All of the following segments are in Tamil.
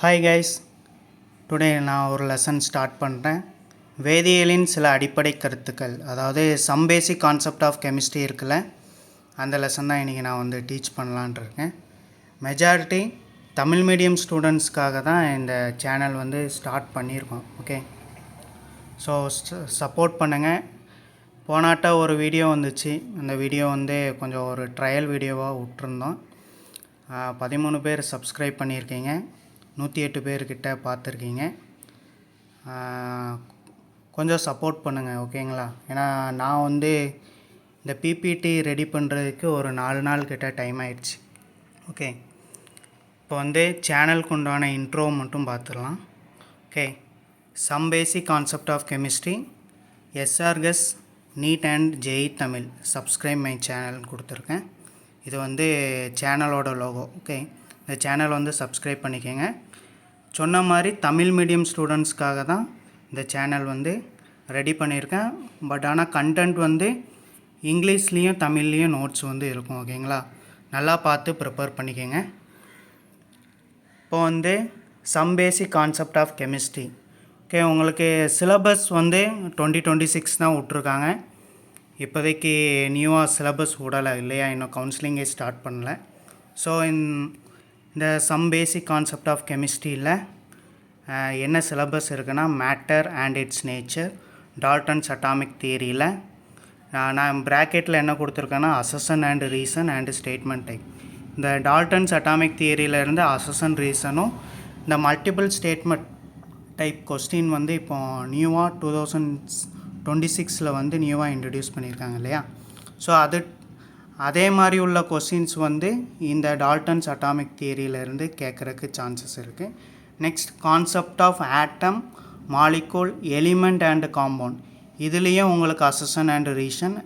ஹாய் கைஸ், டுடே நான் ஒரு லெசன் ஸ்டார்ட் பண்ணுறேன். வேதியியலின் சில அடிப்படை கருத்துக்கள், அதாவது some basic concept of chemistry இருக்குல்ல, அந்த லெசன் தான் இன்றைக்கி நான் வந்து டீச் பண்ணலான் இருக்கேன். மெஜாரிட்டி தமிழ் மீடியம் ஸ்டூடெண்ட்ஸ்க்காக தான் இந்த சேனல் வந்து ஸ்டார்ட் பண்ணியிருக்கோம். ஓகே, ஸோ சப்போர்ட் பண்ணுங்கள். போனாட்ட ஒரு வீடியோ வந்துச்சு, அந்த வீடியோ வந்து கொஞ்சம் ஒரு ட்ரையல் வீடியோவாக விட்டுருந்தோம். 13 பேர் சப்ஸ்கிரைப் பண்ணியிருக்கீங்க, 108 பேர்கிட்ட பார்த்துருக்கீங்க. கொஞ்சம் சப்போர்ட் பண்ணுங்கள், ஓகேங்களா? ஏன்னா நான் வந்து இந்த பிபிடி ரெடி பண்ணுறதுக்கு ஒரு 4 நாள் கிட்ட டைம் ஆயிடுச்சு. ஓகே, இப்போ வந்து சேனலுக்கு உண்டான இன்ட்ரோ மட்டும் பார்த்துடலாம். Okay, some basic concept of chemistry, எஸ்ஆர்கஸ், NEET and JEE Tamil. Subscribe my சேனல்னு கொடுத்துருக்கேன். இது வந்து சேனலோட லோகோ. ஓகே, இந்த சேனல் வந்து சப்ஸ்கிரைப் பண்ணிக்கோங்க. சொன்ன மாதிரி தமிழ் மீடியம் ஸ்டூடெண்ட்ஸ்க்காக தான் இந்த சேனல் வந்து ரெடி பண்ணியிருக்கேன். பட் ஆனால் கண்டென்ட் வந்து இங்கிலீஷ்லேயும் தமிழ்லேயும் நோட்ஸ் வந்து இருக்கும். ஓகேங்களா, நல்லா பார்த்து ப்ரிப்பேர் பண்ணிக்கோங்க. இப்போ வந்து some basic concept of chemistry. Okay, உங்களுக்கு சிலபஸ் வந்து 2026 தான் விட்ருக்காங்க. இப்போதைக்கு நியூவாக சிலபஸ் விடலை இல்லையா, இன்னும் கவுன்சிலிங்கே ஸ்டார்ட் பண்ணல. ஸோ இந்த சம் பேசிக் கான்செப்ட் ஆஃப் கெமிஸ்ட்ரியில் என்ன சிலபஸ் இருக்குன்னா, matter and its nature, Dalton's atomic தியரியில் நான் ப்ராக்கெட்டில் என்ன கொடுத்துருக்கேன்னா, assertion and reason and statement type. இந்த டால்டன்ஸ் அட்டாமிக் தியரியிலேருந்து அசஷன் ரீசனும் இந்த மல்டிபிள் ஸ்டேட்மெண்ட் டைப் கொஸ்டின் வந்து இப்போ நியூவாக 2026 வந்து நியூவாக இன்ட்ரடியூஸ் பண்ணியிருக்காங்க இல்லையா. ஸோ அதே மாதிரி உள்ள கொஸ்டின்ஸ் வந்து இந்த டால்டன்ஸ் அட்டாமிக் தியரியிலேருந்து கேட்குறதுக்கு சான்சஸ் இருக்குது. Next concept of atom, molecule, element and compound, இதுலேயும் உங்களுக்கு அசஷன் அண்ட் ரீசன்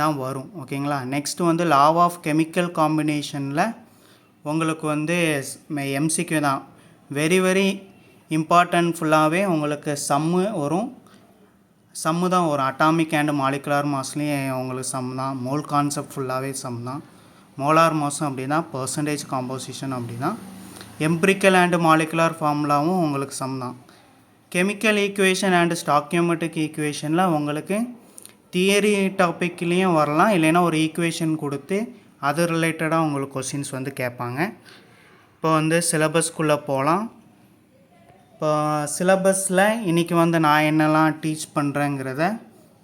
தான் வரும். ஓகேங்களா, நெக்ஸ்ட் வந்து லா ஆஃப் கெமிக்கல் காம்பினேஷனில் உங்களுக்கு வந்து எம்சிக்யூ தான், வெரி வெரி இம்பார்ட்டன்ட். ஃபுல்லாகவே உங்களுக்கு சம்மு தான் வரும். அட்டாமிக் அண்ட் மாலிகுலார் மாஸ்லேயும் உங்களுக்கு சம் தான். மோல் கான்செப்ட் ஃபுல்லாகவே சம் தான். மோலார் மாஸும் அப்படி தான், பர்சன்டேஜ் காம்போசிஷன் அப்படி தான். எம்பிரிக்கல் அண்ட் மாலிகுலார் ஃபார்முலாவும் உங்களுக்கு சம் தான். கெமிக்கல் ஈக்குவேஷன் அண்ட் ஸ்டாக்கியோமெட்ரிக் ஈக்குவேஷனில் உங்களுக்கு தியரி டாப்பிக்லேயும் வரலாம், இல்லைன்னா ஒரு ஈக்குவேஷன் கொடுத்து அது ரிலேட்டடாக உங்களுக்கு கொஷின்ஸ் வந்து கேட்பாங்க. இப்போ வந்து சிலபஸ்க்குள்ளே போகலாம். இப்போ சிலபஸில் இன்றைக்கி வந்து நான் என்னெல்லாம் டீச் பண்ணுறேங்கிறத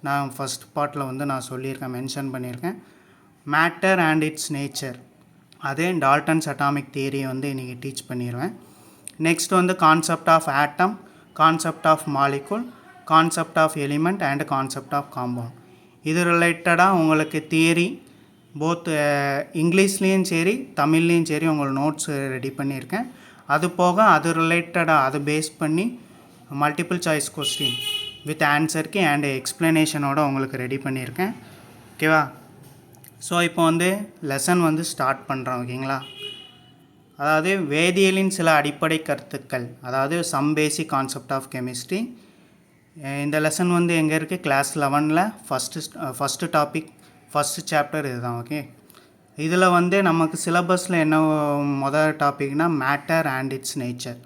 நான் ஃபஸ்ட் பார்ட்டில் வந்து நான் சொல்லியிருக்கேன், மென்ஷன் பண்ணியிருக்கேன். மேட்டர் அண்ட் இட்ஸ் நேச்சர், அதே டால்டன்ஸ் அட்டாமிக் தியரி வந்து இன்றைக்கி டீச் பண்ணிடுவேன். நெக்ஸ்ட் வந்து concept of atom, concept of molecule, concept of element and concept of compound. இது ரிலேட்டடாக உங்களுக்கு தியரி போத் இங்கிலீஷ்லேயும் சரி தமிழ்லேயும் சரி உங்களுக்கு நோட்ஸ் ரெடி பண்ணியிருக்கேன். அது போக அது ரிலேட்டடாக அதை பேஸ் பண்ணி மல்டிபிள் சாய்ஸ் கொஸ்டின் வித் ஆன்சருக்கு அண்ட் எக்ஸ்ப்ளனேஷனோட உங்களுக்கு ரெடி பண்ணியிருக்கேன். ஓகேவா, ஸோ இப்போ வந்து லெசன் வந்து ஸ்டார்ட் பண்ணுறோம். ஓகேங்களா, அதாவது வேதியியலின் சில அடிப்படை கருத்துக்கள், அதாவது some basic concept of chemistry. இந்த லெசன் வந்து எங்கே இருக்குது, கிளாஸ் 11ல் ஃபஸ்ட்டு டாபிக், ஃபஸ்ட்டு சாப்டர் இதுதான். ஓகே, இதில் வந்து நமக்கு சிலபஸில் என்ன முதல் டாபிக்னால் matter and its nature.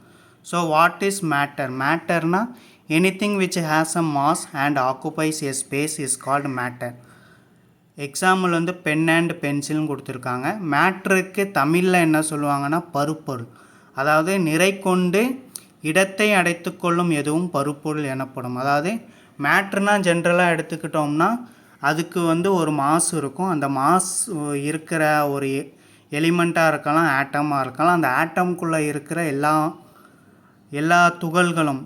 So what is matter? மேட்டர்னால் anything which has a mass and occupies a space is called matter. Example வந்து பென் அண்ட் பென்சில்னு கொடுத்துருக்காங்க. மேட்ருக்கு தமிழில் என்ன சொல்லுவாங்கன்னா பருப்பொருள், அதாவது நிறை கொண்டு இடத்தை அடைத்து கொள்ளும் எதுவும் பருப்பொருள் எனப்படும். அதாவது மேட்ருனால் ஜென்ரலாக எடுத்துக்கிட்டோம்னா அதுக்கு வந்து ஒரு மாஸ் இருக்கும். அந்த மாஸ் இருக்கிற ஒரு எலிமெண்ட்டாக இருக்கலாம், ஆட்டமாக இருக்கலாம். அந்த ஆட்டம்குள்ளே இருக்கிற எல்லா துகள்களும்,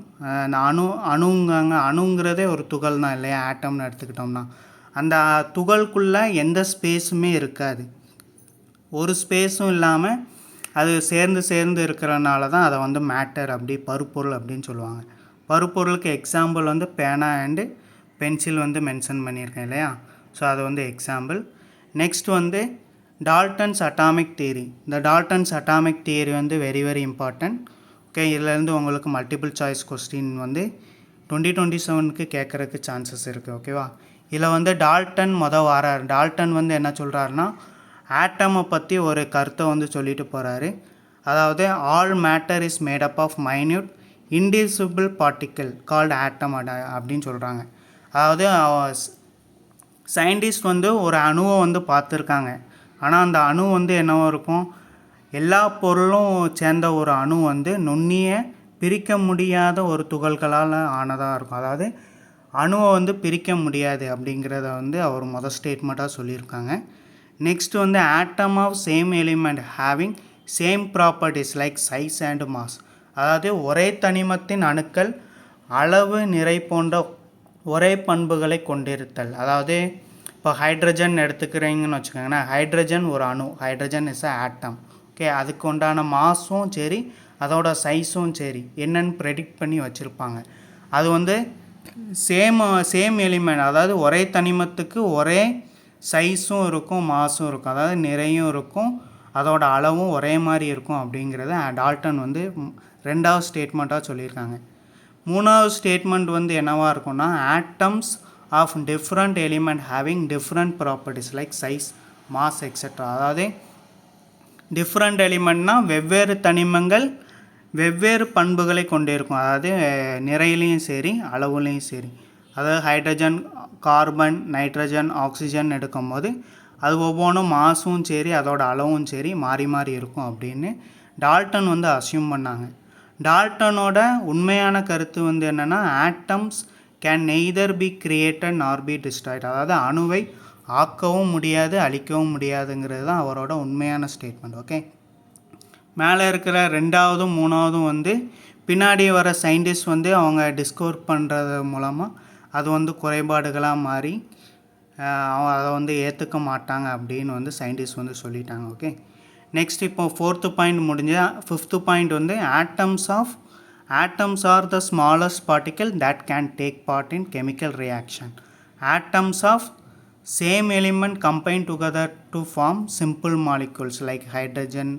அணுங்கிறதே ஒரு துகள் தான் இல்லையா, ஆட்டம்னு எடுத்துக்கிட்டோம்னா அந்த துகள்குள்ளே எந்த ஸ்பேஸுமே இருக்காது, ஒரு ஸ்பேஸும் இல்லாமல் அது சேர்ந்து இருக்கிறனால தான் அதை வந்து மேட்டர் அப்படி பருப்பொருள் அப்படின்னு சொல்லுவாங்க. பருப்பொருளுக்கு எக்ஸாம்பிள் வந்து பேனா அண்டு பென்சில் வந்து மென்ஷன் பண்ணியிருக்கேன் இல்லையா. ஸோ அது வந்து எக்ஸாம்பிள். நெக்ஸ்ட் வந்து டால்டன்ஸ் அட்டாமிக் தியரி. இந்த டால்டன்ஸ் அட்டாமிக் தியரி வந்து வெரி வெரி இம்பார்ட்டன்ட். ஓகே, இதிலேருந்து உங்களுக்கு மல்டிபிள் சாய்ஸ் கொஸ்டின் வந்து 2027க்கு கேட்குறதுக்கு சான்சஸ் இருக்குது. ஓகேவா, இதில் வந்து டால்டன் வாரார். டால்டன் வந்து என்ன சொல்கிறாருன்னா, ஆட்டமை பற்றி ஒரு கருத்தை வந்து சொல்லிட்டு போகிறாரு. அதாவது all matter is made up of minute indivisible particle called atom அப்படின்னு சொல்கிறாங்க. அதாவது சயின்டிஸ்ட் வந்து ஒரு அணுவை வந்து பார்த்துருக்காங்க. ஆனால் அந்த அணு வந்து என்னவோ இருக்கும், எல்லா பொருளும் சேர்ந்த ஒரு அணு வந்து நுண்ணிய பிரிக்க முடியாத ஒரு துகள்களால் ஆனதாக இருக்கும். அதாவது அணுவை வந்து பிரிக்க முடியாது அப்படிங்கிறத வந்து அவர் முதல் ஸ்டேட்மெண்ட்டாக சொல்லியிருக்காங்க. நெக்ஸ்ட் வந்து atom of same element having same properties like size and mass. அதாவது ஒரே தனிமத்தின் அணுக்கள் அளவு நிறை போன்ற ஒரே பண்புகளை கொண்டிருத்தல். அதாவது இப்போ ஹைட்ரஜன் எடுத்துக்கிறீங்கன்னு வச்சுக்கோங்கன்னா, ஹைட்ரஜன் ஒரு அணு, hydrogen is a atom. Okay, அதுக்கு உண்டான மாஸும் சரி அதோட சைஸும் சரி என்னன்னு ப்ரெடிக்ட் பண்ணி வச்சுருப்பாங்க. அது வந்து சேம் எலிமெண்ட், அதாவது ஒரே தனிமத்துக்கு ஒரே சைஸும் இருக்கும் மாஸும் இருக்கும், அதாவது நிறையும் இருக்கும், அதோட அளவும் ஒரே மாதிரி இருக்கும் அப்படிங்கிறத டால்டன் வந்து ரெண்டாவது ஸ்டேட்மெண்ட்டாக சொல்லியிருக்காங்க. மூணாவது ஸ்டேட்மெண்ட் வந்து என்னவாக இருக்கும்னா, atoms of different element having different properties like size mass etcetera. அதாவது டிஃப்ரெண்ட் எலிமெண்ட்னால் வெவ்வேறு தனிமங்கள் வெவ்வேறு பண்புகளை கொண்டிருக்கும். அதாவது நிறையிலையும் சரி அளவுலேயும் சரி. அதாவது ஹைட்ரஜன், கார்பன், நைட்ரஜன், ஆக்சிஜன் எடுக்கும்போது அது ஒவ்வொன்றும் மாஸும் சரி அதோட அளவும் சரி மாறி மாறி இருக்கும் அப்படின்னு டால்டன் வந்து அஸ்யூம் பண்ணாங்க. டால்டனோட உண்மையான கருத்து வந்து என்னென்னா, atoms can neither be created nor be destroyed. அதாவது அணுவை ஆக்கவும் முடியாது அழிக்கவும் முடியாதுங்கிறது தான் அவரோட உண்மையான ஸ்டேட்மெண்ட். ஓகே, மேலே இருக்கிற ரெண்டாவதும் மூணாவதும் வந்து பின்னாடி வர சயின்டிஸ்ட் வந்து அவங்க டிஸ்கவர் பண்ணுறது மூலமாக அது வந்து குறைபாடுகளாக மாறி அதை வந்து ஏற்றுக்க மாட்டாங்க அப்படின்னு வந்து சயின்டிஸ்ட் வந்து சொல்லிட்டாங்க. ஓகே, நெக்ஸ்ட் இப்போ ஃபோர்த்து பாயிண்ட் முடிஞ்சால் ஃபிஃப்த்து பாயிண்ட் வந்து atoms are the smallest particle that can take part in chemical reaction. Atoms of same element combine together to form simple molecules like hydrogen,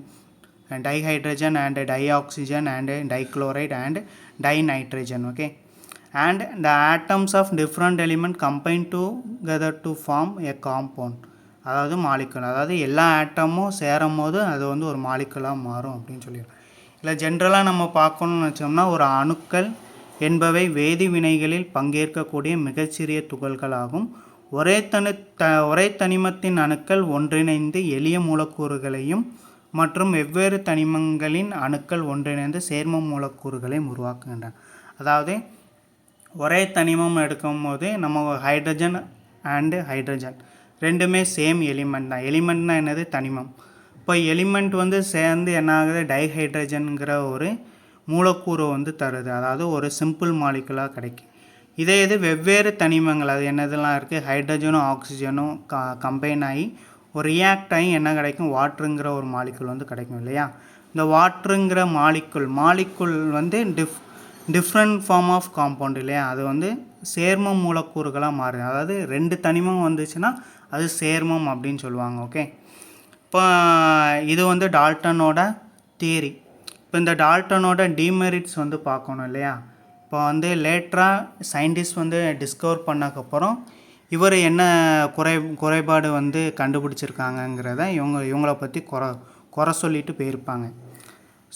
dihydrogen and dioxygen and dichloride and dinitrogen. Okay, and the atoms of different element combine together to form a compound. அதாவது மாலிகுல், அதாவது எல்லா ஆட்டமும் சேரும் போது அது வந்து ஒரு மாலிகுலாக மாறும் அப்படின்னு சொல்லிடுறோம். இல்லை ஜென்ரலாக நம்ம பார்க்கணும்னு வச்சோம்னா, ஒரு அணுக்கள் என்பவை வேதி வினைகளில் பங்கேற்கக்கூடிய மிகச்சிறிய துகள்களாகும். ஒரே தனிமத்தின் அணுக்கள் ஒன்றிணைந்து எளிய மூலக்கூறுகளையும் மற்றும் வெவ்வேறு தனிமங்களின் அணுக்கள் ஒன்றிணைந்து சேர்ம மூலக்கூறுகளையும் உருவாக்குகின்றன. அதாவது ஒரே தனிமம் எடுக்கும்போது நம்ம ஹைட்ரஜன் அண்டு ஹைட்ரஜன் ரெண்டுமே சேம் எலிமெண்ட் தான். எலிமெண்ட்னா என்னது? தனிமம். இப்போ எலிமெண்ட் வந்து சேர்ந்து என்ன ஆகுது? டைஹைட்ரஜனுங்கிற ஒரு மூலக்கூறு வந்து தருது, அதாவது ஒரு சிம்பிள் மாலிகுலாக கிடைக்கும். இது வெவ்வேறு தனிமங்கள், அது என்னதெல்லாம் இருக்குது, ஹைட்ரஜனும் ஆக்சிஜனும் கம்பைன் ஆகி ஒரு ரியாக்ட் ஆகி என்ன கிடைக்கும்? வாட்டருங்கிற ஒரு மாலிகுல் வந்து கிடைக்கும் இல்லையா? இந்த வாட்டருங்கிற மாலிகுல் வந்து டிஃப்ரெண்ட் ஃபார்ம் ஆஃப் காம்பவுண்ட் இல்லையா? அது வந்து சேர்மம் மூலக்கூறுகளாக மாறுது. அதாவது ரெண்டு தனிமம் வந்துச்சுன்னா அது சேர்மம் அப்படின்னு சொல்லுவாங்க. ஓகே, இப்போ இது வந்து டால்டனோட தியரி. இப்போ இந்த டால்டனோட டிமெரிட்ஸ் வந்து பார்க்கணும் இல்லையா? இப்போ வந்து லேட்டராக சயின்டிஸ்ட் வந்து டிஸ்கவர் பண்ணக்கப்புறம் இவர் என்ன குறைபாடு வந்து கண்டுபிடிச்சிருக்காங்கங்கிறத இவங்கள பற்றி குறை சொல்லிட்டு போயிருப்பாங்க.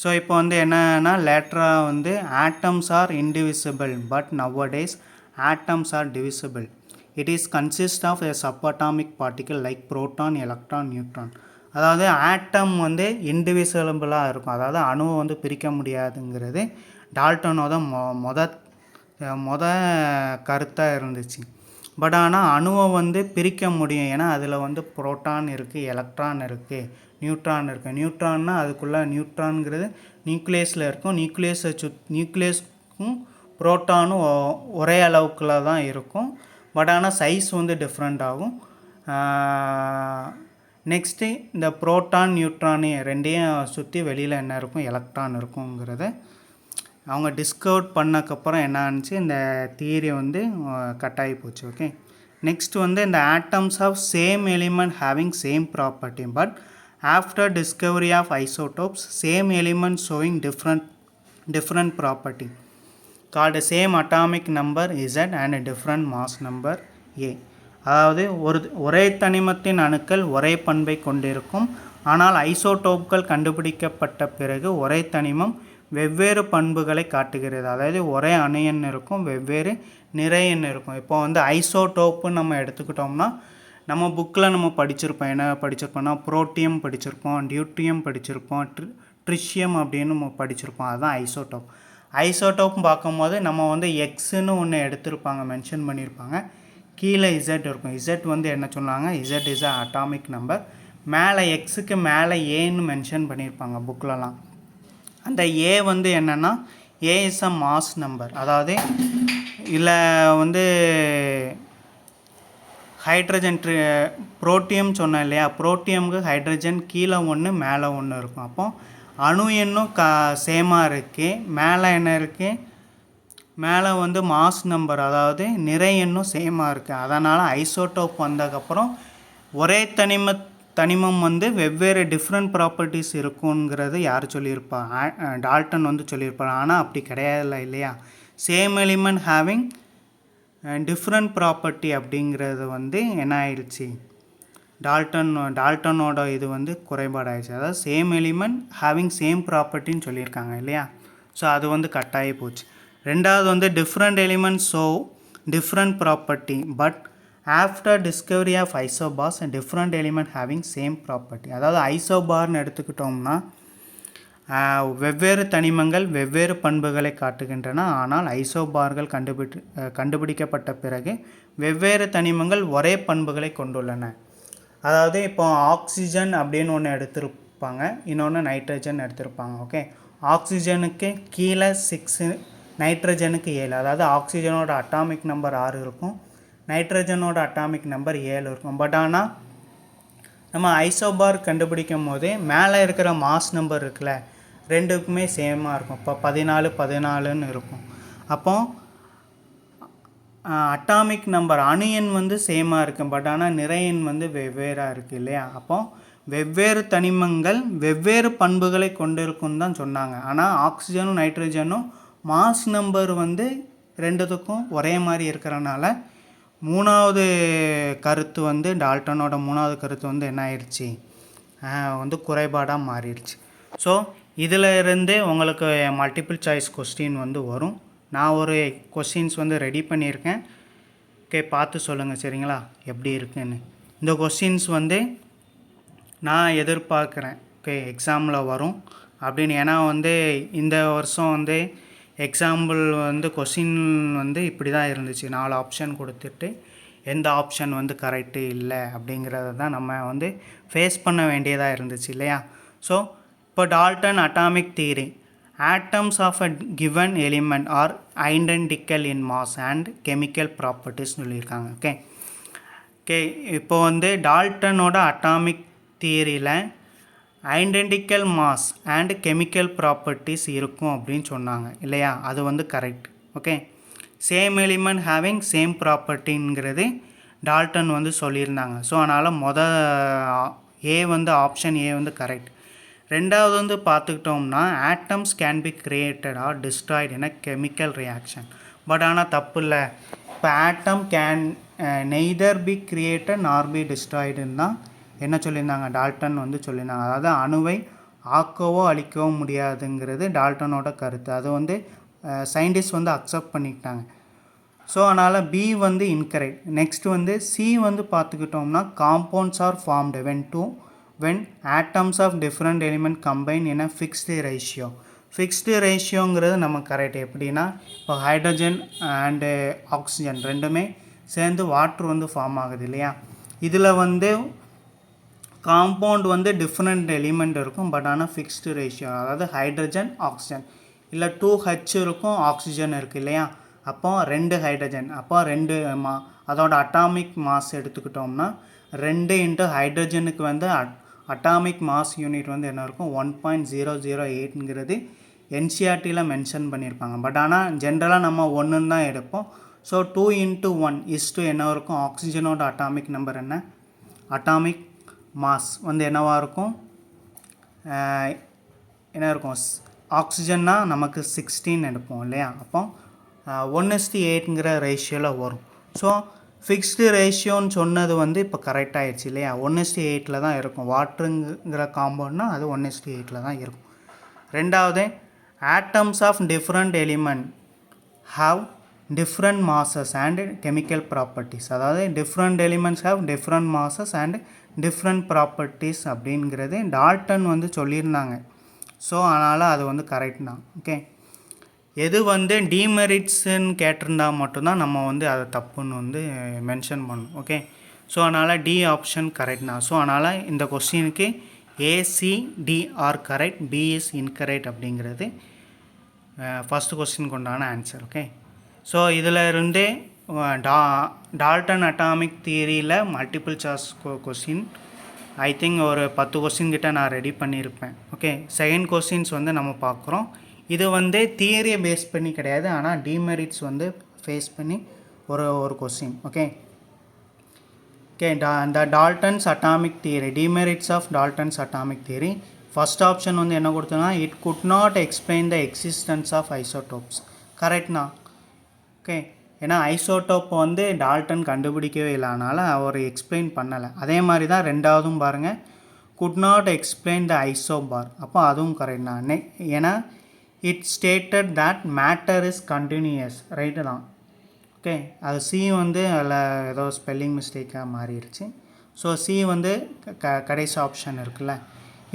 ஸோ இப்போ வந்து என்னன்னா, லேட்டராக வந்து atoms are indivisible but nowadays atoms are divisible. It is consist of a subatomic particle like proton, electron, neutron. அதாவது ஆட்டம் வந்து இன்டிவிசிபிளாக இருக்கும், அதாவது அணுவை வந்து பிரிக்க முடியாதுங்கிறது டால்டனோட மொத கருத்தாக இருந்துச்சு. பட் ஆனால் அணுவை வந்து பிரிக்க முடியும், ஏன்னா அதில் வந்து புரோட்டான் இருக்குது, எலக்ட்ரான் இருக்குது, நியூட்ரான் இருக்குது. நியூட்ரான்னா அதுக்குள்ளே நியூட்ரான்ங்கிறது நியூக்ளியஸில் இருக்கும். நியூக்ளியஸ்க்கும் புரோட்டானும் ஒரே அளவுக்குள்ள தான் இருக்கும். பட் ஆனால் சைஸ் வந்து டிஃப்ரெண்ட் ஆகும். நெக்ஸ்ட்டு இந்த புரோட்டான் நியூட்ரானு ரெண்டையும் சுற்றி வெளியில் என்ன இருக்கும்? எலக்ட்ரான் இருக்குங்கிறத அவங்க டிஸ்கவர் பண்ணக்கப்புறம் என்ன ஆனிச்சு, இந்த தியரி வந்து கட்டாகி போச்சு. ஓகே, நெக்ஸ்ட் வந்து இந்த atoms of same element having same property but after discovery of isotopes same element showing different property called same atomic number Z and different mass number A. அதாவது ஒரே தனிமத்தின் அணுக்கள் ஒரே பண்பை கொண்டிருக்கும், ஆனால் ஐசோடோப்கள் கண்டுபிடிக்கப்பட்ட பிறகு ஒரே தனிமம் வெவ்வேறு பண்புகளை காட்டுகிறது. அதாவது ஒரே அணு எண் இருக்கும், வெவ்வேறு நிறை எண் இருக்கும். இப்போ வந்து ஐசோடோப்புன்னு நம்ம எடுத்துக்கிட்டோம்னா நம்ம புக்கில் நம்ம படிச்சிருப்போம். என்ன படிச்சிருப்போம்னா புரோட்டியம் படிச்சிருப்போம், டியூட்டியம் படிச்சிருப்போம், ட்ரிஷியம் அப்படின்னு நம்ம படிச்சிருப்போம். அதுதான் ஐசோடோப். ஐசோடோப்னு பார்க்கும்போது நம்ம வந்து எக்ஸுன்னு ஒன்று எடுத்திருப்பாங்க, மென்ஷன் பண்ணியிருப்பாங்க. கீழே இசட் இருக்கும். இசட் வந்து என்ன சொன்னாங்க, Z is a atomic number. மேலே எக்ஸுக்கு மேலே ஏன்னு மென்ஷன் பண்ணியிருப்பாங்க புக்கிலலாம். அந்த ஏ வந்து என்னென்னா ஏ இஸ் அ மாஸ் நம்பர். அதாவது இதில் வந்து ஹைட்ரஜன் புரோட்டியம் சொன்னேன் இல்லையா, புரோட்டியமுக்கு ஹைட்ரஜன் கீழே ஒன்று மேலே ஒன்று இருக்கும். அப்போது அணு எண்ணும் சேமாக இருக்குது. மேலே என்ன இருக்குது, மேலே வந்து மாஸ் நம்பர் அதாவது நிறை எண்ணும் சேமாக இருக்குது. அதனால் ஐசோடோப் வந்ததுக்கப்புறம் ஒரே தனிமம் வந்து வெவ்வேறு டிஃப்ரெண்ட் ப்ராப்பர்ட்டிஸ் இருக்குங்கிறது யார் சொல்லியிருப்பா, டால்டன் வந்து சொல்லியிருப்பார். ஆனால் அப்படி கிடையாது இல்லையா. Same element having different property அப்படிங்கிறது வந்து என்ன ஆயிடுச்சு, டால்டனோட இது வந்து குறைபாடாயிடுச்சு. அதாவது சேம் எலிமெண்ட் ஹேவிங் சேம் ப்ராப்பர்ட்டின்னு சொல்லியிருக்காங்க இல்லையா. ஸோ அது வந்து கட்டாயி போச்சு. ரெண்டாவது வந்து different elements show different property but after discovery of isobars and different element having same property. அதாவது ஐசோபார்னு எடுத்துக்கிட்டோம்னா வெவ்வேறு தனிமங்கள் வெவ்வேறு பண்புகளை காட்டுகின்றன. ஆனால் ஐசோபார்கள் கண்டுபிடிக்கப்பட்ட பிறகு வெவ்வேறு தனிமங்கள் ஒரே பண்புகளை கொண்டுள்ளன. அதாவது இப்போ ஆக்சிஜன் அப்படின்னு ஒன்று எடுத்திருப்பாங்க, இன்னொன்று நைட்ரஜன் எடுத்திருப்பாங்க. ஓகே, ஆக்சிஜனுக்கு கீழே 6, நைட்ரஜனுக்கு 7. அதாவது ஆக்சிஜனோட அட்டாமிக் நம்பர் 6 இருக்கும், நைட்ரஜனோட அட்டாமிக் நம்பர் 7 இருக்கும். பட் ஆனால் நம்ம ஐசோபார் கண்டுபிடிக்கும் போது மேலே இருக்கிற மாஸ் நம்பர் இருக்குல்ல, ரெண்டுக்குமே சேமாக இருக்கும். இப்போ 14 இருக்கும். அப்போது அட்டாமிக் நம்பர் அணு எண் வந்து சேமாக இருக்கும். பட் ஆனால் நிறை எண் வந்து வெவ்வேறாக இருக்குது இல்லையா. அப்போது வெவ்வேறு தனிமங்கள் வெவ்வேறு பண்புகளை கொண்டிருக்குன்னு தான் சொன்னாங்க. ஆனால் ஆக்சிஜனும் நைட்ரஜனும் மாஸ் நம்பர் வந்து ரெண்டுத்துக்கும் ஒரே மாதிரி இருக்கிறனால மூணாவது கருத்து வந்து டால்டனோட மூணாவது கருத்து வந்து என்ன ஆயிடுச்சு, வந்து குறைபாடாக மாறிடுச்சு. ஸோ இதில் இருந்து உங்களுக்கு மல்டிபிள் சாய்ஸ் கொஸ்டின் வந்து வரும். நான் ஒரு கொஸ்டின்ஸ் வந்து ரெடி பண்ணியிருக்கேன். ஓகே, பார்த்து சொல்லுங்கள் சரிங்களா எப்படி இருக்குன்னு. இந்த கொஸ்டின்ஸ் வந்து நான் எதிர்பார்க்குறேன் ஓகே எக்ஸாமில் வரும் அப்படின்னு. ஏன்னா வந்து இந்த வருஷம் வந்து எக்ஸாம்பிள் வந்து கொஸ்டின் வந்து இப்படி தான் இருந்துச்சு. 4 ஆப்ஷன் கொடுத்துட்டு எந்த ஆப்ஷன் வந்து கரெக்டு இல்லை அப்படிங்கிறத தான் நம்ம வந்து ஃபேஸ் பண்ண வேண்டியதாக இருந்துச்சு இல்லையா. ஸோ இப்போ Dalton atomic theory, atoms of a given element are identical in mass and chemical properties சொல்லியிருக்காங்க. ஓகே, இப்போ வந்து டால்டனோட அட்டாமிக் தியரியில் identical mass and chemical properties இருக்கும் அப்படின்னு சொன்னாங்க இல்லையா. அது வந்து correct. Okay, same element having same ப்ராப்பர்ட்டிங்கிறது டால்டன் வந்து சொல்லியிருந்தாங்க. ஸோ அதனால் ஏ வந்து ஆப்ஷன் ஏ வந்து கரெக்ட். ரெண்டாவது வந்து பார்த்துக்கிட்டோம்னா atoms can be created or destroyed in a chemical reaction. But ஆனால் தப்பு இல்லை. இப்போ atom can neither be created nor be டிஸ்ட்ராய்டுன்னு தான் என்ன சொல்லியிருந்தாங்க, டால்டன் வந்து சொல்லியிருந்தாங்க. அதாவது அணுவை ஆக்கவோ அழிக்கவோ முடியாதுங்கிறது டால்டனோட கருத்து. அது வந்து சயின்டிஸ்ட் வந்து அக்செப்ட் பண்ணிக்கிட்டாங்க. ஸோ அதனால் பி வந்து இன்கரெக்ட். நெக்ஸ்ட் வந்து சி வந்து பார்த்துக்கிட்டோம்னா compounds are formed when atoms of different element combine in a fixed ratio. Fixed ரேஷியோங்கிறது நம்ம கரெக்ட். எப்படின்னா இப்போ ஹைட்ரஜன் அண்டு ஆக்சிஜன் ரெண்டுமே சேர்ந்து வாட்ரு வந்து ஃபார்ம் ஆகுது இல்லையா. இதில் வந்து காம்பவுண்ட் வந்து டிஃப்ரெண்ட் எலிமெண்ட் இருக்கும். பட் ஆனால் ஃபிக்ஸ்டு ரேஷியோ, அதாவது ஹைட்ரஜன் ஆக்சிஜன் இல்லை 2H இருக்கும், ஆக்சிஜன் இருக்குது இல்லையா. அப்போ 2 ஹைட்ரஜன், அப்போ 2 அதோட அட்டாமிக் மாஸ் எடுத்துக்கிட்டோம்னா 2 இன்ட்டு ஹைட்ரஜனுக்கு வந்து அட்டாமிக் மாஸ் யூனிட் வந்து என்ன இருக்கும் 1.008ங்கிறது என்சிஆர்டியில் மென்ஷன் பண்ணியிருப்பாங்க. பட் ஆனால் ஜென்ரலாக நம்ம 1ன்னு தான் எடுப்போம். ஸோ 2 × 1 என்ன இருக்கும், ஆக்சிஜனோட அட்டாமிக் நம்பர் என்ன, அட்டாமிக் மாஸ் வந்து என்னவாக இருக்கும், என்ன இருக்கும், ஆக்சிஜன்னா நமக்கு 16 எடுப்போம் இல்லையா. அப்போ 1:8ங்கிற ரேஷியோவில் வரும். ஸோ ஃபிக்ஸ்டு ரேஷியோன்னு சொன்னது வந்து இப்போ கரெக்ட் ஆகிடுச்சு இல்லையா, 1:8 தான் இருக்கும். வாட்டருங்கிற காம்பவுண்ட்னா அது 1:8 தான் இருக்கும். ரெண்டாவது, atoms of different element have different masses and chemical properties. அதாவது different elements have different masses and different properties அப்படிங்கிறது டால்டன் வந்து சொல்லியிருந்தாங்க. ஸோ அதனால் அது வந்து கரெக்ட் தான். ஓகே, எது வந்து டிமெரிட்ஸுன்னு கேட்டிருந்தால் மட்டும்தான் நம்ம வந்து அதை தப்புன்னு வந்து மென்ஷன் பண்ணணும். ஓகே, ஸோ அதனால் டி ஆப்ஷன் கரெக்ட் தான். ஸோ அதனால் இந்த கொஸ்டினுக்கு ACD are correct, B is incorrect அப்படிங்கிறது ஃபஸ்ட்டு கொஸ்டினுக்கு உண்டான ஆன்சர். ஓகே, ஸோ இதில் இருந்தே டால்டன் அட்டாமிக் தியரியில் multiple choice question I think ஒரு 10 கொஸ்டின் கிட்ட நான் ரெடி பண்ணியிருப்பேன். ஓகே, செகண்ட் கொஸ்டின்ஸ் வந்து நம்ம பார்க்குறோம். இது வந்து தியரியை பேஸ் பண்ணி கிடையாது, ஆனால் டிமெரிட்ஸ் வந்து ஃபேஸ் பண்ணி ஒரு question. Okay okay the Dalton's atomic theory, demerits of Dalton's atomic theory. First option வந்து என்ன கொடுத்தோன்னா, it could not explain the existence of isotopes. கரெக்ட்னா? ஓகே, ஏன்னா ஐசோடோப் வந்து டால்டன் கண்டுபிடிக்கவே இல்லை, அதனால் அவர் எக்ஸ்பிளைன் பண்ணலை. அதே மாதிரி தான் ரெண்டாவதும் பாருங்கள், could not explain the isobar, அப்போ அதுவும் கரெக்ட் தான். ஏன்னா it stated that matter is continuous, right தான். ஓகே, அது சி வந்து அதில் ஏதோ ஸ்பெல்லிங் மிஸ்டேக்காக மாறிடுச்சு. ஸோ சி வந்து கடைசி ஆப்ஷன் இருக்குல்ல.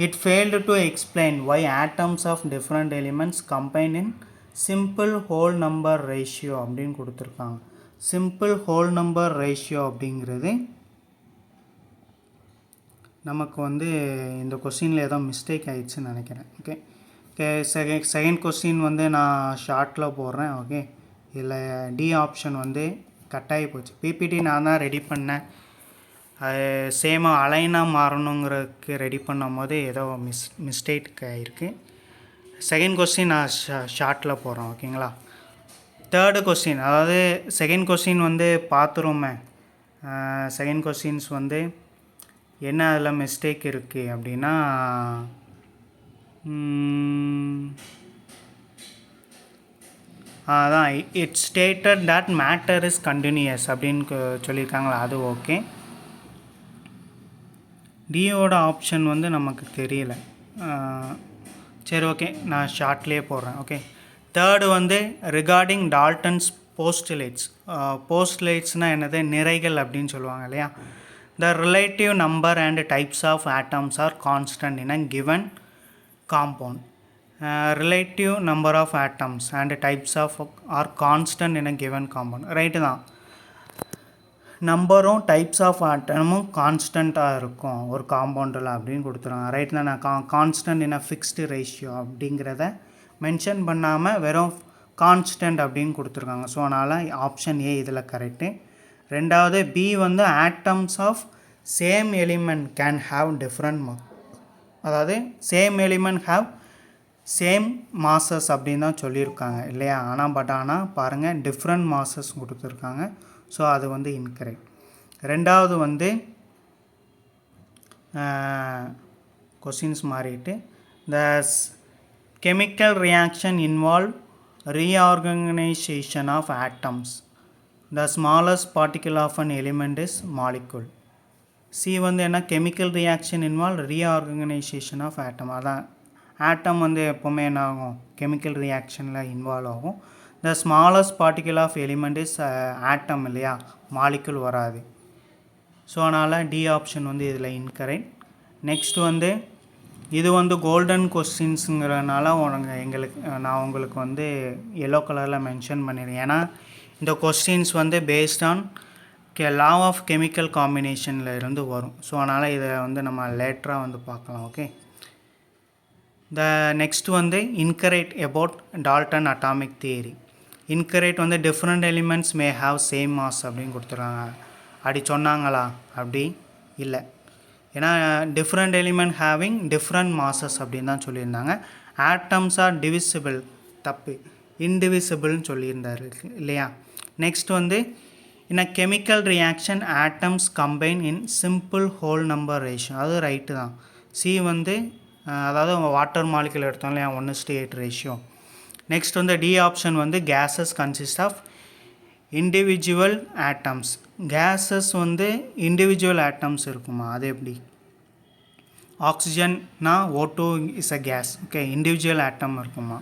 It failed to explain why atoms of different elements combine in simple whole number ratio அப்படின்னு கொடுத்துருக்காங்க. சிம்பிள் ஹோல் நம்பர் ரேஷியோ அப்படிங்கிறது நமக்கு வந்து இந்த கொஸ்டினில் ஏதோ மிஸ்டேக் ஆகிடுச்சுன்னு நினைக்கிறேன். ஓகே ஓகே செகண்ட் கொஸ்டின் வந்து நான் ஷார்ட்டில் போடுறேன். ஓகே, இதில் டி ஆப்ஷன் வந்து கட்டாகி போச்சு. பிபிடி நான் தான் ரெடி பண்ணேன், அது சேமாக அலைனாக மாறணுங்கிறதுக்கு ரெடி பண்ணும் போது ஏதோ மிஸ்டேக் ஆகிருக்கு. செகண்ட் கொஸ்டின் நான் ஷார்ட்டில் போடுறேன். ஓகேங்களா, தேர்டு கொஸ்டின், அதாவது செகண்ட் கொஸ்டின் வந்து பார்த்துருமே. செகண்ட் கொஸ்டின்ஸ் வந்து என்ன அதில் மிஸ்டேக் இருக்குது அப்படின்னா, அதான் it stated that matter is continuous அப்படின்னு சொல்லியிருக்காங்களா, அது ஓகே. டியோட ஆப்ஷன் வந்து நமக்கு தெரியல. சரி, ஓகே, நான் ஷார்ட்லேயே போடுறேன். ஓகே, தேர்டு வந்து ரிகார்டிங் டால்டன்ஸ் போஸ்டுலேட்ஸ். போஸ்டுலேட்ஸ்னால் என்னது, நிறைகள் அப்படின்னு சொல்லுவாங்க இல்லையா. The relative number and types of atoms are constant in a given compound. Relative number of atoms and types of are constant in a given compound, right தான். நம்பரும் டைப்ஸ் ஆஃப் ஆட்டமும் கான்ஸ்டண்ட்டாக இருக்கும் ஒரு காம்பவுண்டில் அப்படின்னு கொடுத்துருவாங்க, ரைட் தான். நான் constant in a fixed ratio அப்படிங்கிறத மென்ஷன் பண்ணாமல் வெறும் கான்ஸ்டன்ட் அப்படின்னு கொடுத்துருக்காங்க. ஸோ அதனால் ஆப்ஷன் ஏ இதில் கரெக்டு. ரெண்டாவது பி வந்து atoms of same element can have different அதாவது same element have same masses அப்படின்னு தான் சொல்லியிருக்காங்க இல்லையா. ஆனால் பாருங்கள் டிஃப்ரெண்ட் மாசஸ் கொடுத்துருக்காங்க. ஸோ அது வந்து இன்கரெக்ட். ரெண்டாவது வந்து கொஸ்டின்ஸ் மாறிட்டு, the chemical reaction involve reorganisation of atoms. The smallest particle of an element is molecule. C வந்து என்ன, chemical reaction involve reorganisation of atom. அதான் ஆட்டம் வந்து எப்போவுமே என்ன ஆகும், கெமிக்கல் ரியாக்ஷனில் இன்வால்வ் ஆகும். The smallest particle of element is atom இல்லையா, மாலிகுல் வராது. ஸோ அதனால் டி ஆப்ஷன் வந்து இதில் இன்கரெக்ட். நெக்ஸ்ட் வந்து இது வந்து கோல்டன் கொஸ்டின்ஸுங்கிறதுனால நான் உங்களுக்கு வந்து எல்லோ கலரில் மென்ஷன் பண்ணிடுறேன். ஏன்னா இந்த கொஸ்டின்ஸ் வந்து based on law of chemical காம்பினேஷனில் இருந்து வரும். ஸோ அதனால் இதை வந்து நம்ம லேட்டராக வந்து பார்க்கலாம். ஓகே, த நெக்ஸ்ட் வந்து incorrect about Dalton atomic theory. Incorrect வந்து different elements may have same mass அப்படின்னு கொடுத்துருக்காங்க. அப்படி சொன்னாங்களா, அப்படி இல்லை. ஏன்னா different element having different masses அப்படின்னு தான் சொல்லியிருந்தாங்க. ஆட்டம்ஸ் ஆர் டிவிசிபிள், தப்பு, இன்டிவிசிபிள்னு சொல்லியிருந்தார் இல்லையா. நெக்ஸ்ட் வந்து in a chemical reaction atoms combine in simple whole number ratio, அது ரைட்டு தான். சி வந்து அதாவது வாட்டர் மாலிகுல் எடுத்தோம் இல்லையா, 1:8 ரேஷியோ. நெக்ஸ்ட் வந்து டி ஆப்ஷன் வந்து gases consist of individual atoms, gases வந்து இண்டிவிஜுவல் ஆட்டம்ஸ் இருக்குமா? அது எப்படி? ஆக்சிஜன்னா O2 is a gas. Okay, individual atom இருக்குமா?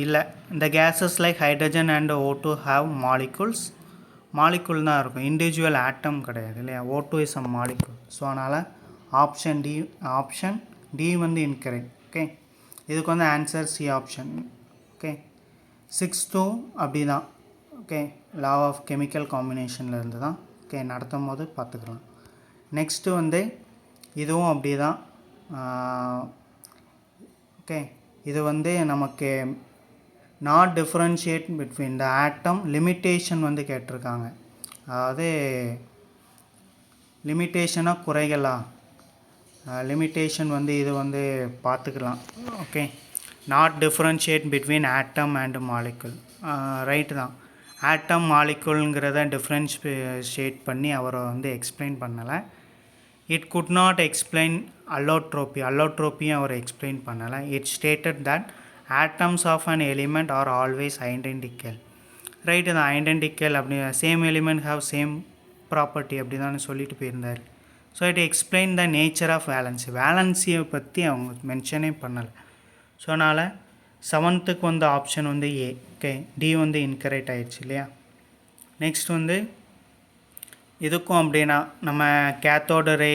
இல்லை. இந்த gases like hydrogen and O2 have molecules. Molecule தான் இருக்கும், இண்டிவிஜுவல் ஆட்டம் கிடையாது இல்லையா? O2 is a molecule. So அதனால் ஆப்ஷன் டி வந்து இன்கரெக்ட். ஓகே, இதுக்கு வந்து ஆன்சர் சி ஆப்ஷன். ஓகே, 6 அப்படி தான். ஓகே, லா ஆஃப் கெமிக்கல் காம்பினேஷனில் இருந்து தான். ஓகே, நடத்தும் போது பார்த்துக்கலாம். நெக்ஸ்ட்டு வந்து இதுவும் அப்படி தான். ஓகே, இது வந்து நமக்கு not differentiate between the atom limitation வந்து கேட்டிருக்காங்க. அதாவது லிமிட்டேஷனாக குறைகளா? லிமிட்டேஷன் வந்து இது வந்து பார்த்துக்கலாம். Okay, not differentiate between atom and molecule. Right தான். ஆட்டம் மாலிகுல்ங்கிறத டிஃப்ரென்ஷியேட் பண்ணி அவரை வந்து எக்ஸ்பிளைன் பண்ணலை. இட் குட் நாட் எக்ஸ்பிளைன் அல்லோட்ரோப்பியும் அவர் எக்ஸ்பிளைன் பண்ணலை. It stated that atoms of an element are always identical. Right தான், ஐடென்டிக்கல் அப்படி same element have same property அப்படி தானே சொல்லிட்டு போயிருந்தார். So it explain the nature of வேலன்சியை பற்றி அவங்க மென்ஷனே பண்ணலை. ஸோ அதனால் 7th வந்து ஆப்ஷன் வந்து ஏ. ஓகே, டி வந்து இன்கரெக்ட் ஆயிடுச்சு இல்லையா? நெக்ஸ்ட் வந்து இதுக்கும் அப்படின்னா நம்ம கேத்தோட ரே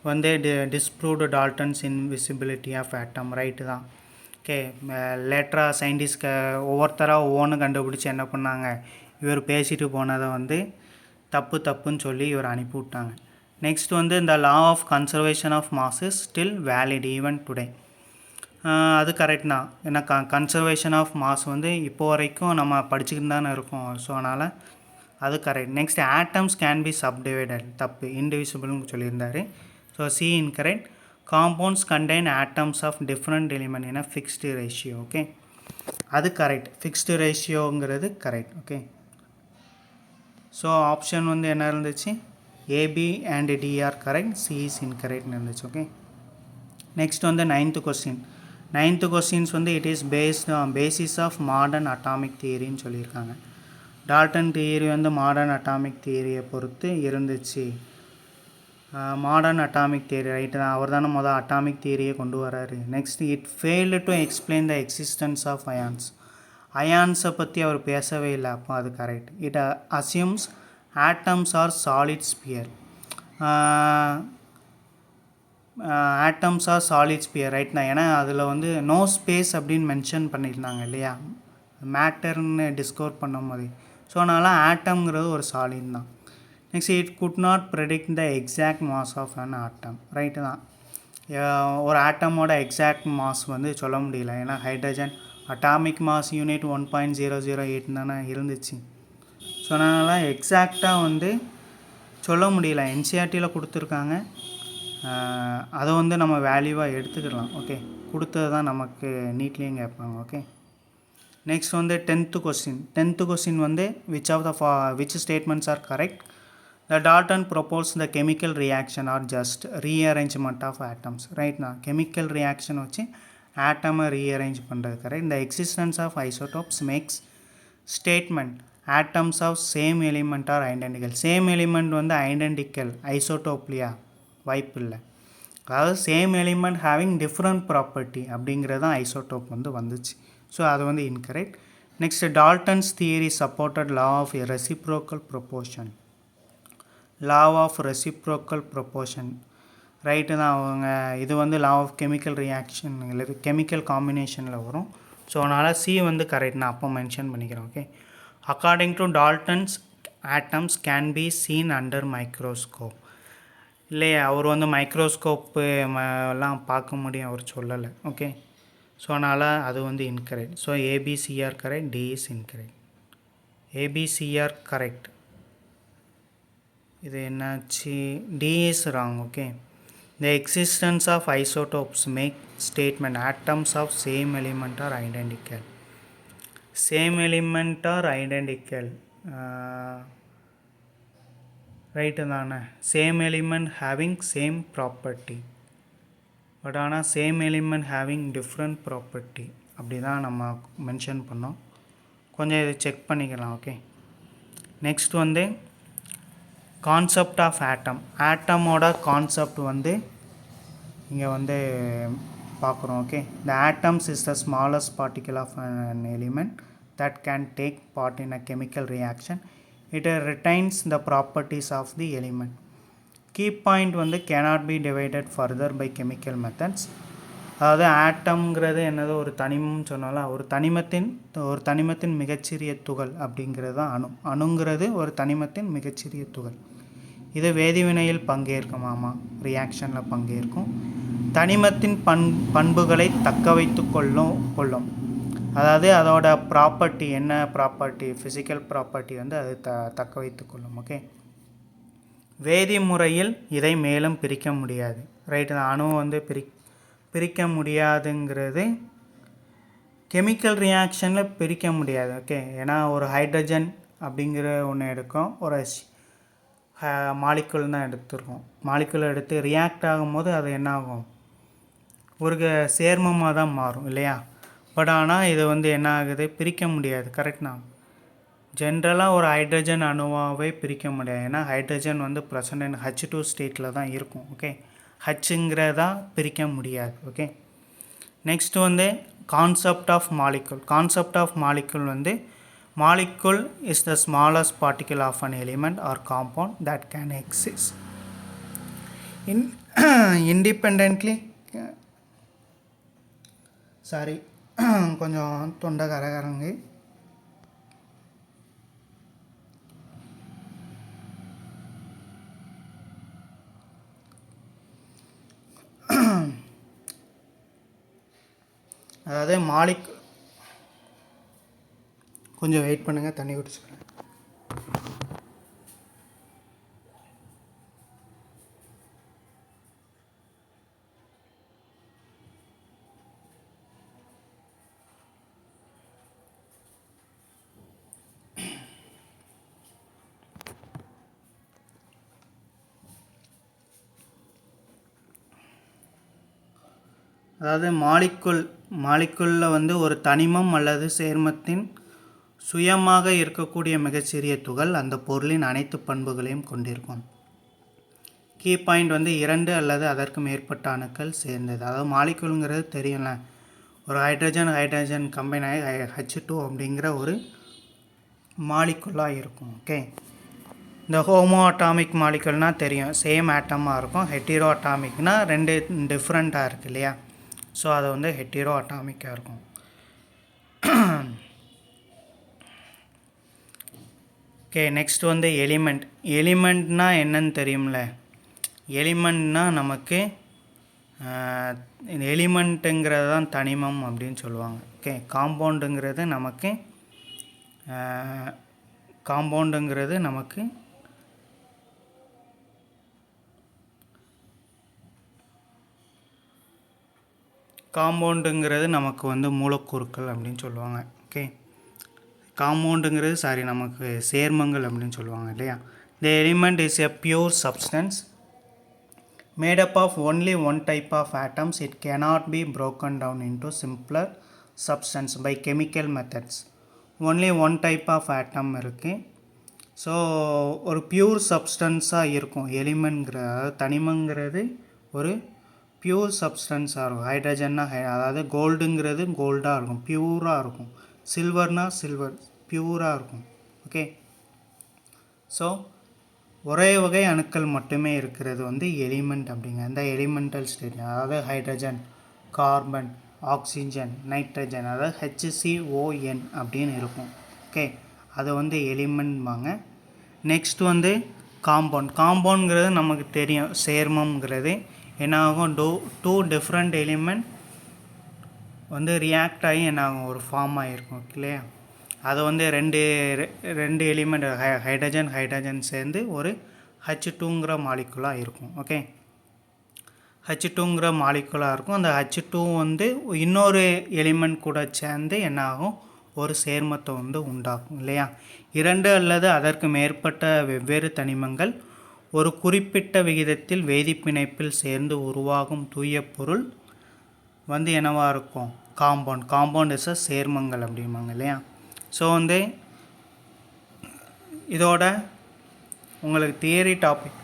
வந்து disproved Dalton's invisibility of atom. Right தான். ஓகே, லேட்டராக சயின்டிஸ்ட் ஒவ்வொருத்தராக ஒவ்வொன்று கண்டுபிடிச்சி என்ன பண்ணாங்க, இவர் பேசிட்டு போனதை வந்து தப்புன்னு சொல்லி இவர் அனுப்பிவிட்டாங்க. நெக்ஸ்ட் வந்து இந்த law of conservation of mass is still valid even today. அது கரெக்ட் தான். ஏன்னா கன்சர்வேஷன் ஆஃப் மாஸ் வந்து இப்போ வரைக்கும் நம்ம படிச்சுக்கிட்டு தானே இருக்கோம். ஸோ அதனால் அது correct. Next atoms can be subdivided. தப்பு, இன்டிவிசிபிள்னு சொல்லியிருந்தார். So C incorrect. Compounds contain atoms of different element in a fixed ratio. Okay, அது கரெக்ட். ஃபிக்ஸ்டு ரேஷியோங்கிறது கரெக்ட். ஓகே, ஸோ ஆப்ஷன் வந்து என்ன இருந்துச்சு? AB and D are correct, C is இன்கரெக்ட்னு இருந்துச்சு. ஓகே, நெக்ஸ்ட் வந்து 9th கொஸ்டின். 9th கொஸ்டின்ஸ் வந்து it is basis of modern atomic தியரின்னு சொல்லியிருக்காங்க. டால்டன் தியரி வந்து மாடர்ன் அட்டாமிக் தியரியை பொறுத்து இருந்துச்சு. மாடர்ன் அட்டாமிக் தியரி ரைட்டு தான். அவர் தானே அட்டாமிக் தியரியை கொண்டு வராரு. Next it failed to explain the existence of ions. அயான்ஸை பற்றி அவர் பேசவே இல்லை. அப்போ அது correct. It assumes atoms are solid sphere. Atoms are solid sphere right தான். ஏன்னா அதில் வந்து நோ ஸ்பேஸ் அப்படின்னு மென்ஷன் பண்ணியிருந்தாங்க இல்லையா, மேட்டர்னு டிஸ்கவர் பண்ணும் போது. ஸோ அதனால் ஆட்டம்ங்கிறது ஒரு சாலிட் தான். Next it could not predict the exact mass of an atom. Right தான். ஒரு ஆட்டமோட எக்ஸாக்ட் மாஸ் வந்து சொல்ல முடியல. ஏன்னா ஹைட்ரஜன் அட்டாமிக் மாஸ் யூனிட் 1.008 தானே இருந்துச்சு. ஸோ அதனால் எக்ஸாக்டாக வந்து சொல்ல முடியல. என்சிஆர்டியில் கொடுத்துருக்காங்க, அதை வந்து நம்ம வேல்யூவாக எடுத்துக்கலாம். ஓகே, கொடுத்தது தான் நமக்கு நீட்லேயும் கேட்பாங்க. ஓகே, நெக்ஸ்ட் வந்து 10th கொஸ்டின். 10th கொஸ்டின் வந்து which statements are correct? The Dalton proposed the chemical reaction or just rearrangement of atoms. Right now, chemical reaction வச்சு ஆட்டமை ரீஅரேஞ்ச் பண்ணுறது correct. The existence of isotopes makes statement atoms of same element are identical. Same element வந்து ஐடென்டிக்கல், ஐசோடோப்லையா வாய்ப்பு இல்லை. அதாவது same element having different property அப்படிங்கிறது தான் ஐசோடோப் வந்து வந்துச்சு. ஸோ அது வந்து incorrect. Next Dalton's theory supported law of reciprocal proportion. Law of reciprocal proportion right தான். அவங்க இது வந்து லா ஆஃப் கெமிக்கல் ரியாக்ஷன் இல்லை கெமிக்கல் காம்பினேஷனில் வரும். ஸோ அதனால் சி வந்து கரெக்ட், நான் அப்போ மென்ஷன் பண்ணிக்கிறேன். Okay, according to Dalton's atoms can be seen under microscope. இல்லையா, அவர் வந்து மைக்ரோஸ்கோப்பு எல்லாம் பார்க்க முடியும் அவர் சொல்லலை. ஓகே, ஸோ அதனால் அது வந்து incorrect. So ABC are correct, D is incorrect. ABC are correct. இது என்னாச்சு, D is wrong. Okay, the existence of isotopes make statement atoms of same element are identical. Same element are identical right தானே. Same element having same property, but ஆனால் same element having different property அப்படி தான் நம்ம மென்ஷன் பண்ணோம். கொஞ்சம் இதை செக் பண்ணிக்கலாம். ஓகே, நெக்ஸ்ட் வந்து கான்செப்ட் ஆஃப் ஆட்டம். ஆட்டமோட கான்செப்ட் வந்து இங்கே வந்து பார்க்குறோம். Okay, the atoms is the smallest particle of an element that can take part in a chemical reaction. It retains the properties of the element. Key point வந்து cannot be divided further by chemical methods. அதாவது ஆட்டம்ங்கிறது என்னது, ஒரு தனிமம் சொன்னாலும் ஒரு தனிமத்தின் மிகச்சிறிய துகள் அப்படிங்கிறது தான் அணு. அணுங்கிறது ஒரு தனிமத்தின் மிகச்சிறிய துகள். இது வேதிவினையில் பங்கேற்குமாமா, ரியாக்ஷனில் பங்கேற்கும். தனிமத்தின் பண்புகளை தக்க வைத்து கொள்ளும். அதாவது அதோட ப்ராப்பர்ட்டி என்ன, ப்ராப்பர்ட்டி ஃபிசிக்கல் ப்ராப்பர்ட்டி வந்து அது தக்க வைத்து கொள்ளும். ஓகே, வேதி முறையில் இதை மேலும் பிரிக்க முடியாது. ரைட்டு, அணுவை வந்து பிரிக்க முடியாதுங்கிறது கெமிக்கல் ரியாக்ஷனில் பிரிக்க முடியாது. ஓகே, ஏன்னா ஒரு ஹைட்ரஜன் அப்படிங்கிற ஒன்று எடுக்கும், ஒரு மாலிகுல் தான் எடுத்துருக்கோம். மாலிகுல் எடுத்து ரியாக்ட் ஆகும்போது அது என்ன ஆகும், ஒரு சேர்மமாக தான் மாறும் இல்லையா. பட் ஆனால் இது வந்து என்ன ஆகுது, பிரிக்க முடியாது. கரெக்ட்னா, ஜென்ரலாக ஒரு ஹைட்ரஜன் அணுவாகவே பிரிக்க முடியாது. ஏன்னா ஹைட்ரஜன் வந்து ப்ரெசன்ட் இன் H2 ஸ்டேட்டில் தான் இருக்கும். ஓகே, ஹச்சுங்கிறதா பிரிக்க முடியாது. ஓகே, நெக்ஸ்ட் வந்து concept of molecule. Concept of molecule வந்து molecule is the smallest particle of an element or compound that can exist independently. Sorry, கொஞ்சம் தொண்டை கரகரங்க. அதாவது கொஞ்சம் வெயிட் பண்ணுங்கள், தண்ணி குடிச்சுக்கிறேன். அதாவது மாலிகுலில் வந்து ஒரு தனிமம் அல்லது சேர்மத்தின் சுயமாக இருக்கக்கூடிய மிகச்சிறிய துகள் அந்த பொருளின் அனைத்து பண்புகளையும் கொண்டிருக்கும். கீ பாயிண்ட் வந்து 2 அல்லது அதற்கு மேற்பட்ட அணுக்கள் சேர்ந்தது. அதாவது மாலிகுலுங்கிறது தெரியல, ஒரு ஹைட்ரஜன் கம்பைன் ஆகி H2 அப்படிங்கிற ஒரு மாலிகுலாக இருக்கும். ஓகே, இந்த ஹோமோ அட்டாமிக் மாலிகுல்னால் தெரியும், சேம் ஆட்டமாக இருக்கும். ஹெட்டிரோ அட்டாமிக்னால் 2 டிஃப்ரெண்ட்டாக இருக்குது இல்லையா. ஸோ அது வந்து ஹெட்டிரோ அட்டாமிக்காக இருக்கும். ஓகே, நெக்ஸ்ட் வந்து எலிமெண்ட்னால் என்னன்னு தெரியும்ல. எலிமெண்ட்னால் நமக்கு எலிமெண்ட்டுங்கிறது தான் தனிமம் அப்படின்னு சொல்லுவாங்க. ஓகே, காம்பவுண்டுங்கிறது நமக்கு வந்து மூலக்கூறுக்கள் அப்படின்னு சொல்லுவாங்க. ஓகே, காம்பவுண்டுங்கிறது நமக்கு சேர்மங்கள் அப்படின்னு சொல்லுவாங்க இல்லையா. த element is a pure substance made up of only one type of atoms. It cannot be broken down into simpler substance by chemical methods. only one type of atom இருக்குது. ஸோ ஒரு பியூர் சப்ஸ்டன்ஸாக இருக்கும் எலிமெண்ட்ங்கிற, தனிமங்கிறது ஒரு பியூர் சப்ஸ்டன்ஸாக இருக்கும். ஹைட்ரஜன்னா அதாவது கோல்டுங்கிறது கோல்டாக இருக்கும், பியூராக இருக்கும். சில்வர்னால் சில்வர், பியூராக இருக்கும். ஓகே, ஸோ ஒரே வகை அணுக்கள் மட்டுமே இருக்கிறது வந்து எலிமெண்ட் அப்படிங்க. அந்த எலிமெண்டல் ஸ்டேட், அதாவது ஹைட்ரஜன், கார்பன், ஆக்சிஜன், நைட்ரஜன், அதாவது HCON அப்படின்னு இருக்கும். ஓகே, அது வந்து எலிமெண்ட்பாங்க. நெக்ஸ்ட் வந்து காம்பவுண்ட்ங்கிறது நமக்கு தெரியும், சேர்மம்ங்கிறது என்ன ஆகும், டூ டிஃப்ரெண்ட் எலிமெண்ட் வந்து ரியாக்ட் ஆகி என்ன ஆகும், ஒரு ஃபார்ம் ஆகிருக்கும் இல்லையா. அது வந்து ரெண்டு எலிமெண்ட் ஹைட்ரஜன் சேர்ந்து ஒரு H2ங்கிற மாலிகுலாக இருக்கும். ஓகே, H2ங்கிற மாலிகுலாக இருக்கும். அந்த H2 வந்து இன்னொரு எலிமெண்ட் கூட சேர்ந்து என்ன ஆகும், ஒரு சேர்மத்தை வந்து உண்டாகும் இல்லையா. 2 அல்லது அதற்கு மேற்பட்ட வெவ்வேறு தனிமங்கள் ஒரு குறிப்பிட்ட விகிதத்தில் வேதிப்பிணைப்பில் சேர்ந்து உருவாகும் தூய பொருள் வந்து என்னவாக இருக்கும், காம்பவுண்ட் இஸ் சேர்மங்கள் அப்படிம்பாங்க இல்லையா. ஸோ வந்து இதோட உங்களுக்கு தியரி டாபிக்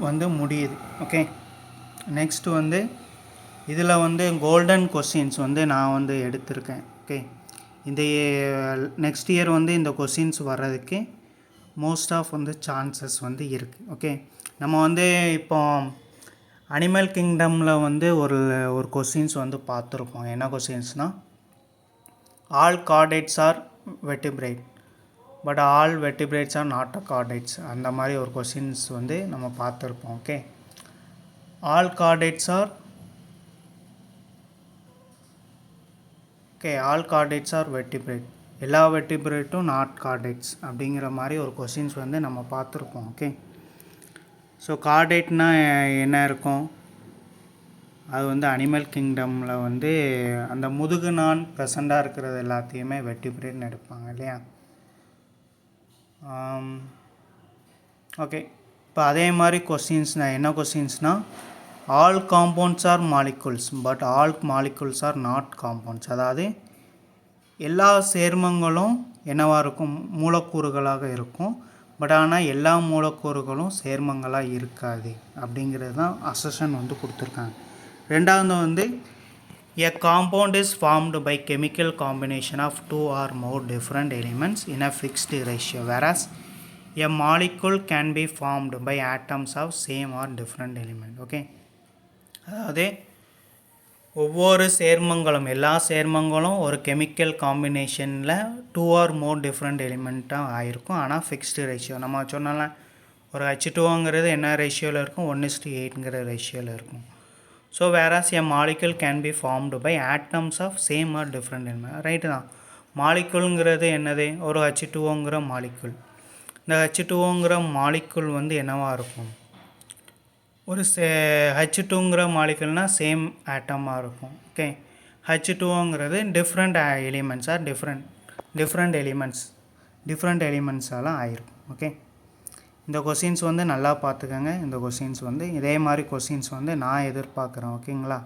வந்து முடியுது. ஓகே, நெக்ஸ்ட்டு வந்து இதில் வந்து கோல்டன் கொஸ்டின்ஸ் வந்து நான் வந்து எடுத்திருக்கேன். ஓகே, இந்த நெக்ஸ்ட் இயர் வந்து இந்த கொஸ்டின்ஸ் வர்றதுக்கு மோஸ்ட் ஆஃப் வந்து சான்சஸ் வந்து இருக்குது. ஓகே, நம்ம வந்து இப்போ அனிமல் கிங்டமில் வந்து ஒரு கொஸ்டின்ஸ் வந்து பார்த்துருப்போம். என்ன கொஸ்டின்ஸ்னால், all chordates are vertebrate but all vertebrates are not a chordates, அந்த மாதிரி ஒரு கொஸ்டின்ஸ் வந்து நம்ம பார்த்துருப்போம். Okay, all chordates are all chordates are vertebrate, எல்லா வெர்டிபிரேட்டும் நாட் கார்டேட்ஸ் அப்படிங்கிற மாதிரி ஒரு கொஸ்டின்ஸ் வந்து நம்ம பார்த்துருப்போம். ஓகே, ஸோ கார்டேட்னால் என்ன இருக்கும், அது வந்து அனிமல் கிங்டமில் வந்து அந்த முதுகு நான் ப்ரெசண்ட்டாக இருக்கிறது எல்லாத்தையுமே வெர்டிபிரேட்னு எடுப்பாங்க இல்லையா. ஓகே, இப்போ அதே மாதிரி கொஸ்டின்ஸ்னால் என்ன கொஸ்டின்ஸ்னால், all compounds are molecules but all molecules are not compounds, அதாவது எல்லா சேர்மங்களும் என்னவாக இருக்கும், மூலக்கூறுகளாக இருக்கும். பட் ஆனால் எல்லா மூலக்கூறுகளும் சேர்மங்களாக இருக்காது அப்படிங்கிறது தான் அசஷன் வந்து கொடுத்துருக்காங்க. ரெண்டாவது வந்து a compound is formed by chemical combination of two or more different elements in a fixed ratio, whereas a molecule can be formed by atoms of same or different element. Okay, அதாவது ஒவ்வொரு சேர்மங்களும் எல்லா சேர்மங்களும் ஒரு கெமிக்கல் காம்பினேஷனில் 2 ஆர் மோர் டிஃப்ரெண்ட் எலிமெண்ட்டாக ஆகிருக்கும். ஆனால் ஃபிக்ஸ்டு ரேஷியோ நம்ம சொன்னால ஒரு H2ங்கிறது என்ன ரேஷியோவில் இருக்கும், 1:8ங்கிற ரேஷியோவில் இருக்கும். So whereas a molecule can be formed by atoms of same or different element. Right தான், மாலிகுல்ங்கிறது என்னது, ஒரு H2ங்கிற மாலிகுல். இந்த H2ங்கிற மாலிகுல் வந்து என்னவாக இருக்கும், ஒரு H2ங்கிற மாலிகுல்னால் சேம் ஆட்டமாக இருக்கும். ஓகே, H2ங்கிறது டிஃப்ரெண்ட் எலிமெண்ட்ஸ் ஆர் டிஃப்ரெண்ட் எலிமெண்ட்ஸாலாம் ஆகிருக்கும். ஓகே, இந்த கொஸ்டின்ஸ் வந்து நல்லா பார்த்துக்கோங்க. இந்த கொஸ்டின்ஸ் வந்து இதே மாதிரி கொஸ்டின்ஸ் வந்து நான் எதிர்பார்க்குறேன். ஓகேங்களா.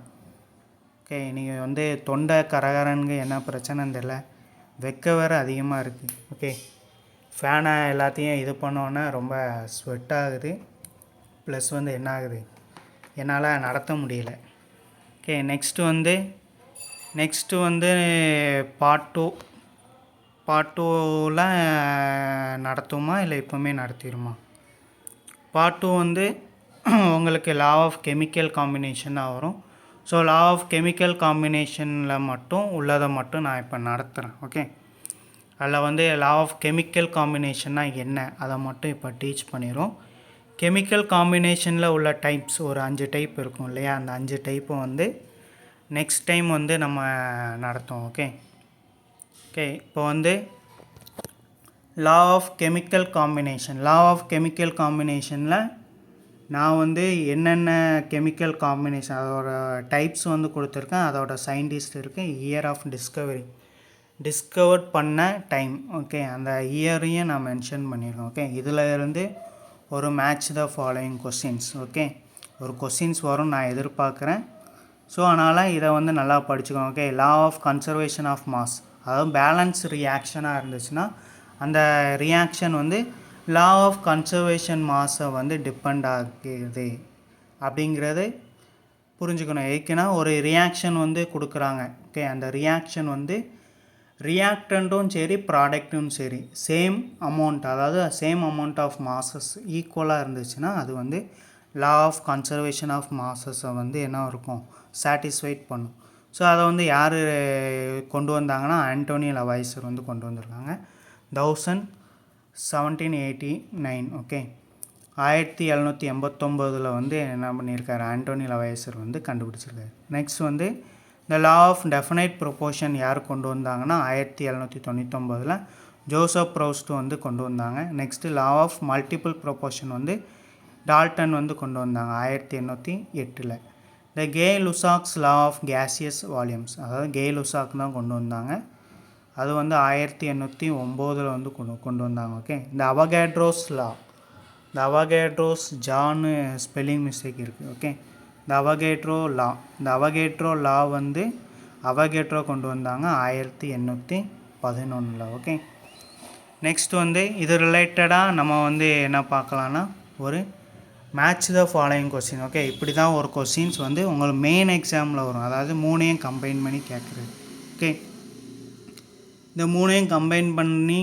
ஓகே, நீங்கள் வந்து தொண்டை கரகரனுங்க என்ன பிரச்சனைன்னு தெரியல, வெக்க வேறு அதிகமாக இருக்குது. ஓகே, ஃபேனை எல்லாத்தையும் இது பண்ணோன்னே ரொம்ப ஸ்வெட் ஆகுது, ப்ளஸ் வந்து என்ன ஆகுது, என்னால் நடத்த முடியல. ஓகே, நெக்ஸ்ட்டு வந்து பார்ட் டூவில் நடத்துமா இல்லை இப்போவுமே நடத்திடுமா? பார்ட் 2 வந்து உங்களுக்கு லா ஆஃப் கெமிக்கல் காம்பினேஷன் தான் வரும். ஸோ லா ஆஃப் கெமிக்கல் காம்பினேஷனில் மட்டும் உள்ளதை மட்டும் நான் இப்போ நடத்துகிறேன். ஓகே, அதில் வந்து லா ஆஃப் கெமிக்கல் காம்பினேஷன்னா என்ன அதை மட்டும் இப்போ டீச் பண்ணிடும். கெமிக்கல் காம்பினேஷனில் உள்ள டைப்ஸ் ஒரு 5 டைப் இருக்கும் இல்லையா, அந்த 5 டைப்பை வந்து நெக்ஸ்ட் டைம் வந்து நம்ம நடத்துவோம். ஓகே, இப்போ வந்து லா ஆஃப் கெமிக்கல் காம்பினேஷனில் நான் வந்து என்னென்ன கெமிக்கல் காம்பினேஷன் அதோட டைப்ஸ் வந்து கொடுத்துருக்கேன், அதோட சயின்டிஸ்ட் இருக்குது, இயர் ஆஃப் டிஸ்கவர் பண்ண டைம். ஓகே, அந்த இயரையும் நான் மென்ஷன் பண்ணியிருக்கேன். ஓகே, இதில் இருந்து ஒரு match the following questions. Okay, ஒரு கொஸ்டின்ஸ் வரும் நான் எதிர்பார்க்குறேன். ஸோ அதனால் இதை வந்து நல்லா படிச்சுக்கோங்க. Okay, law of conservation of mass, அதாவது பேலன்ஸ் ரியாக்ஷனாக இருந்துச்சுன்னா அந்த ரியாக்ஷன் வந்து லா ஆஃப் கன்சர்வேஷன் மாஸை வந்து டிபெண்ட் ஆகுது அப்படிங்கிறது புரிஞ்சுக்கணும். ஏற்கனவே ஒரு ரியாக்ஷன் வந்து கொடுக்குறாங்க. ஓகே, அந்த ரியாக்ஷன் வந்து ரியாக்டண்ட்டும் சரி ப்ராடக்ட்டும் சரி சேம் அமௌண்ட், அதாவது சேம் அமௌண்ட் ஆஃப் மாஸஸ் ஈக்குவலாக இருந்துச்சுன்னா அது வந்து லா ஆஃப் கன்சர்வேஷன் ஆஃப் மாஸஸை வந்து என்ன இருக்கும், சாட்டிஸ்ஃபைட் பண்ணும். ஸோ அதை வந்து யார் கொண்டு வந்தாங்கன்னா ஆண்டோனி லவாய்சர் வந்து கொண்டு வந்திருக்காங்க 1789. ஓகே, 1789 வந்து என்ன பண்ணியிருக்காரு, ஆண்டோனி லவாய்சர் வந்து கண்டுபிடிச்சிருக்காரு. நெக்ஸ்ட் வந்து இந்த லா ஆஃப் டெஃபினைட் ப்ரொபோர்ஷன் யார் கொண்டு வந்தாங்கன்னா 1799 ஜோசப் ப்ரௌஸ்ட் வந்து கொண்டு வந்தாங்க. Next law of multiple proportion வந்து டால்டன் வந்து கொண்டு வந்தாங்க 1808. இந்த Gay-Lussac's law of gaseous volumes, அதாவது கே-லுசாக் தான் கொண்டு வந்தாங்க, அது வந்து 1809 வந்து கொண்டு வந்தாங்க. ஓகே, இந்த அவகேட்ரோஸ் ஜான்னு ஸ்பெல்லிங் மிஸ்டேக் இருக்குது. ஓகே, இந்த அவகேட்ரோ லா வந்து அவகேட்ரோ கொண்டு வந்தாங்க 1811. ஓகே, நெக்ஸ்ட் வந்து இது ரிலேட்டடாக நம்ம வந்து என்ன பார்க்கலான்னா ஒரு match the following question. Okay, இப்படி தான் ஒரு கொஸ்டின்ஸ் வந்து உங்களுக்கு மெயின் எக்ஸாமில் வரும். அதாவது மூணையும் கம்பைன் பண்ணி கேட்குறது. ஓகே, இந்த மூணையும் கம்பைன் பண்ணி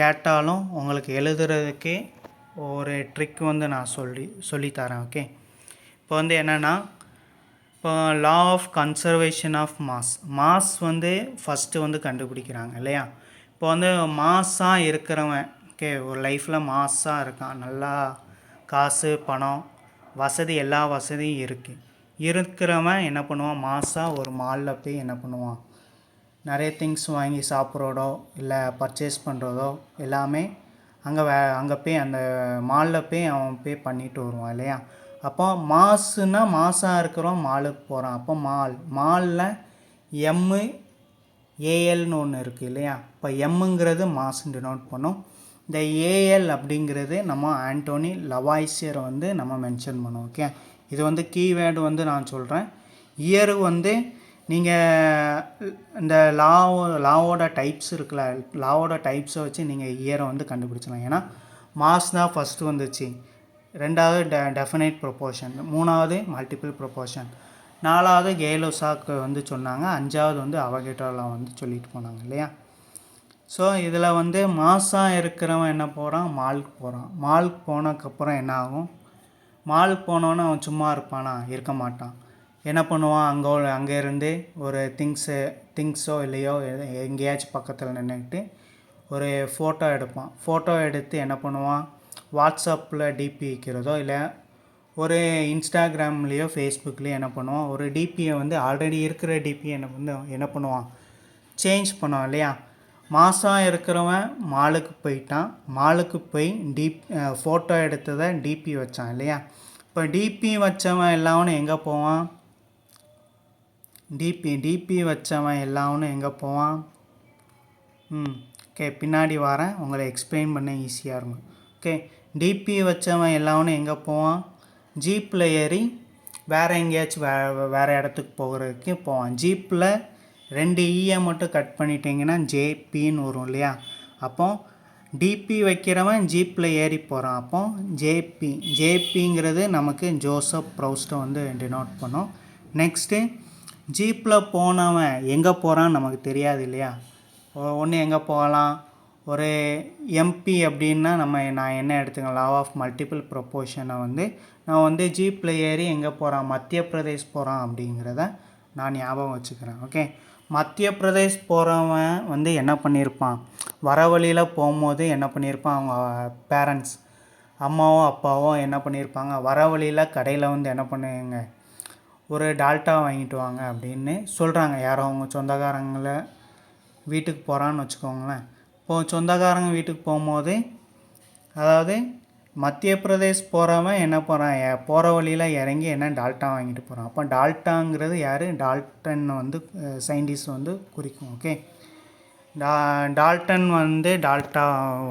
கேட்டாலும் உங்களுக்கு எழுதுறதுக்கே ஒரு ட்ரிக் வந்து நான் சொல்லித்தரேன். ஓகே, இப்போ வந்து என்னென்னா, இப்போ law of conservation of mass வந்து ஃபஸ்ட்டு வந்து கண்டுபிடிக்கிறாங்க இல்லையா. இப்போ வந்து மாஸாக இருக்கிறவன், ஓகே, ஒரு லைஃப்பில் மாஸாக இருக்கான், நல்லா காசு பணம் வசதி எல்லா வசதியும் இருக்கிறவன் என்ன பண்ணுவான், மாஸாக ஒரு மாலில் போய் என்ன பண்ணுவான், நிறைய திங்ஸ் வாங்கி சாப்பிட்றதோ இல்லை பர்ச்சேஸ் பண்ணுறதோ எல்லாமே அங்கே போய் அந்த மாலில் போய் அவன் போய் பண்ணிட்டு வருவான் இல்லையா. அப்போ மாஸாக இருக்கிறோம் மாலுக்கு போகிறான். அப்போ மாலில் ஏஎல்னு ஒன்று இருக்குது இல்லையா. இப்போ எம்முங்கிறது மாஸ்ன்னு டினோட் பண்ணும். இந்த ஏஎல் அப்படிங்கிறது நம்ம ஆண்டோனி லவாய்சியர் வந்து நம்ம மென்ஷன் பண்ணோம். ஓகே, இது வந்து கீவேர்டு வந்து நான் சொல்கிறேன். இயர் வந்து நீங்கள் இந்த லாவோட டைப்ஸ் இருக்குல்ல, லாவோட டைப்ஸை வச்சு நீங்கள் இயரை வந்து கண்டுபிடிச்சலாம். ஏன்னா மாஸ் தான் ஃபஸ்ட்டு வந்துச்சு, ரெண்டாவது டெஃபினைட் ப்ரொப்போர்ஷன், மூணாவது மல்டிபிள் ப்ரொப்போர்ஷன், நாலாவது கே-லூசாக் வந்து சொன்னாங்க, அஞ்சாவது வந்து அவகேட்ரோலாம் வந்து சொல்லிட்டு போனாங்க இல்லையா. ஸோ இதில் வந்து மாஸாக இருக்கிறவன் என்ன போகிறான், மாலுக்கு போனதுக்கப்புறம் என்ன ஆகும், மாலுக்கு போனோன்னே அவன் சும்மா இருக்க மாட்டான். என்ன பண்ணுவான், அங்கேருந்து ஒரு திங்ஸோ இல்லையோ எங்கேயாச்சும் பக்கத்தில் நின்றுக்கிட்டு ஒரு ஃபோட்டோ எடுத்து என்ன பண்ணுவான், வாட்ஸ்அப்பில் டிபி வைக்கிறதோ இல்லை ஒரு இன்ஸ்டாகிராம்லேயோ ஃபேஸ்புக்லேயோ என்ன பண்ணுவான், ஒரு டிபியை வந்து ஆல்ரெடி இருக்கிற டிபியை என்ன பண்ணுவான், சேஞ்ச் பண்ணுவான் இல்லையா. மாதம் இருக்கிறவன் மாலுக்கு போய் ஃபோட்டோ எடுத்ததை டிபி வச்சான் இல்லையா. இப்போ டிபி வச்சவன் எல்லாவனும் எங்கே போவான், டிபி வச்சவன் எல்லாவனும் எங்கே போவான். ஓகே, பின்னாடி வரேன், உங்களை எக்ஸ்பிளைன் பண்ண ஈஸியாக இருக்கும். ஓகே, டிபி வச்சவன் எல்லாவனும் எங்கே போவான், ஜீப்பில் ஏறி வேறு எங்கேயாச்சும் வேறு இடத்துக்கு போகிறதுக்கு போவான். ஜீப்பில் 2 ஈயை மட்டும் கட் பண்ணிட்டீங்கன்னா ஜேபின்னு வரும் இல்லையா. அப்போ டிபி வைக்கிறவன் ஜீப்பில் ஏறி போகிறான். அப்போ ஜேபிங்கிறது நமக்கு ஜோசப் ப்ரௌஸ்ட்டை வந்து டினோட் பண்ணும். நெக்ஸ்ட்டு ஜீப்பில் போனவன் எங்கே போகிறான்னு நமக்கு தெரியாது இல்லையா. ஒன்று எங்கே போகலாம், ஒரு எம்பி அப்படின்னா நான் என்ன எடுத்துக்கேன், லா ஆஃப் மல்டிபிள் ப்ரொப்போர்ஷனை வந்து நான் வந்து ஜீப்பில் ஏறி எங்கே போகிறான், மத்திய பிரதேஷ் போகிறான் அப்படிங்கிறத நான் ஞாபகம் வச்சுக்கிறேன். ஓகே, மத்திய பிரதேஷ் போகிறவன் வந்து என்ன பண்ணியிருப்பான், வர வழியில் போகும்போது என்ன பண்ணியிருப்பான், அவங்க பேரண்ட்ஸ் அம்மாவோ அப்பாவோ என்ன பண்ணியிருப்பாங்க, வர வழியில் கடையில் வந்து என்ன பண்ணுங்க, ஒரு டால்டா வாங்கிட்டு வாங்க அப்படின்னு சொல்கிறாங்க. யாரோ அவங்க சொந்தக்காரங்களை வீட்டுக்கு போகிறான்னு வச்சுக்கோங்களேன். இப்போது சொந்தக்காரங்க வீட்டுக்கு போகும்போது, அதாவது மத்திய பிரதேஷ் போகிறவன் என்ன போகிற வழியில் இறங்கி என்ன டால்டா வாங்கிட்டு போகிறான். அப்போ டால்டாங்கிறது யார், டால்டன் வந்து சயின்டிஸ்ட் வந்து குறிக்கும். ஓகே, டால்டன் வந்து டால்டா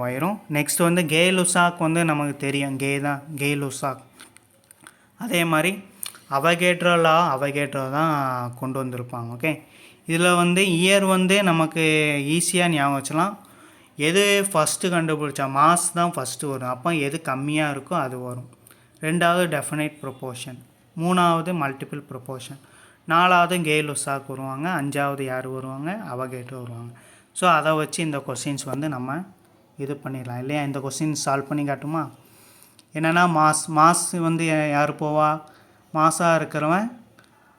ஆயிரும். நெக்ஸ்ட் வந்து கே-லூசாக் வந்து நமக்கு தெரியும், கே-லூசாக். அதே மாதிரி அவகேட்ரோ தான் கொண்டு வந்திருப்பாங்க. ஓகே, இதில் வந்து இயர் வந்து நமக்கு ஈஸியாக ஞாபகம் வச்சலாம். எது ஃபஸ்ட்டு கண்டுபிடிச்சா, மாஸ் தான் ஃபஸ்ட்டு வரும். அப்போ எது கம்மியாக இருக்கோ அது வரும். ரெண்டாவது டெஃபினைட் ப்ரொப்போர்ஷன், மூணாவது மல்டிபிள் ப்ரொப்போர்ஷன், நாலாவது கே-லூசாக் வருவாங்க, அஞ்சாவது யார் வருவாங்க, அவகேட்ரோ வருவாங்க. ஸோ அதை வச்சு இந்த கொஸ்டின்ஸ் வந்து நம்ம இது பண்ணிடலாம் இல்லையா. இந்த கொஸ்டின் சால்வ் பண்ணி காட்டுமா. என்னென்னா மாஸ் வந்து யார் போவா, மாஸாக இருக்கிறவன்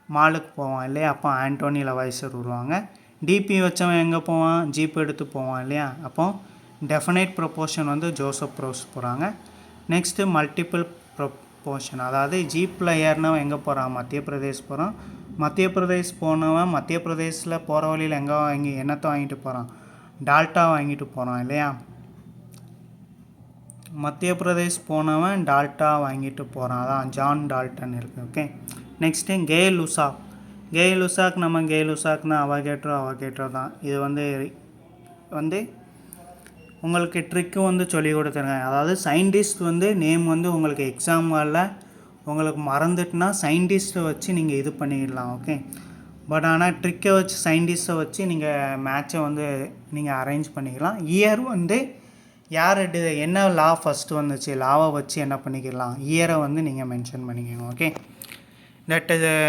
மாலுக்கு போவான் இல்லையா. அப்போ ஆண்டோனி லவாய்சியர் வருவாங்க. டிபி வச்சவன் எங்கே போவான், ஜீப் எடுத்து போவான் இல்லையா. அப்போது டெஃபினைட் ப்ரொப்போர்ஷன் வந்து ஜோசப் ப்ரௌஸ் போகிறாங்க. நெக்ஸ்ட்டு மல்டிபிள் ப்ரொப்போர்ஷன், அதாவது ஜீப்பில் ஏறினவன் எங்கே போகிறான், மத்திய பிரதேஷ் போகிறான். மத்திய பிரதேஷ் போனவன் மத்திய பிரதேஷில் போகிற வழியில் எங்கே என்னத்தை வாங்கிட்டு போகிறான், டால்டா வாங்கிட்டு போகிறான் இல்லையா. மத்திய பிரதேஷ் போனவன் டால்டா வாங்கிட்டு போகிறான், அதான் ஜான் டால்டன் இருக்குது. ஓகே, நெக்ஸ்ட்டு கே-லூசாக் நம்ம கே-லூசாக்னா அவகேட்ரோ தான். இது வந்து உங்களுக்கு ட்ரிக்கு வந்து சொல்லி கொடுத்துருங்க. அதாவது சயின்டிஸ்ட் வந்து நேம் வந்து உங்களுக்கு எக்ஸாம் ஹாலில் உங்களுக்கு மறந்துட்டுனா சயின்டிஸ்ட்டை வச்சு நீங்கள் இது பண்ணிடலாம். ஓகே, பட் ஆனால் ட்ரிக்கை வச்சு சயின்டிஸ்ட்டை வச்சு நீங்கள் மேட்சை வந்து நீங்கள் அரேஞ்ச் பண்ணிக்கலாம். இயர் வந்து என்ன லா ஃபஸ்ட்டு வந்துச்சு, லாவை வச்சு என்ன பண்ணிக்கலாம், இயரை வந்து நீங்கள் மென்ஷன் பண்ணிக்கோங்க. ஓகே,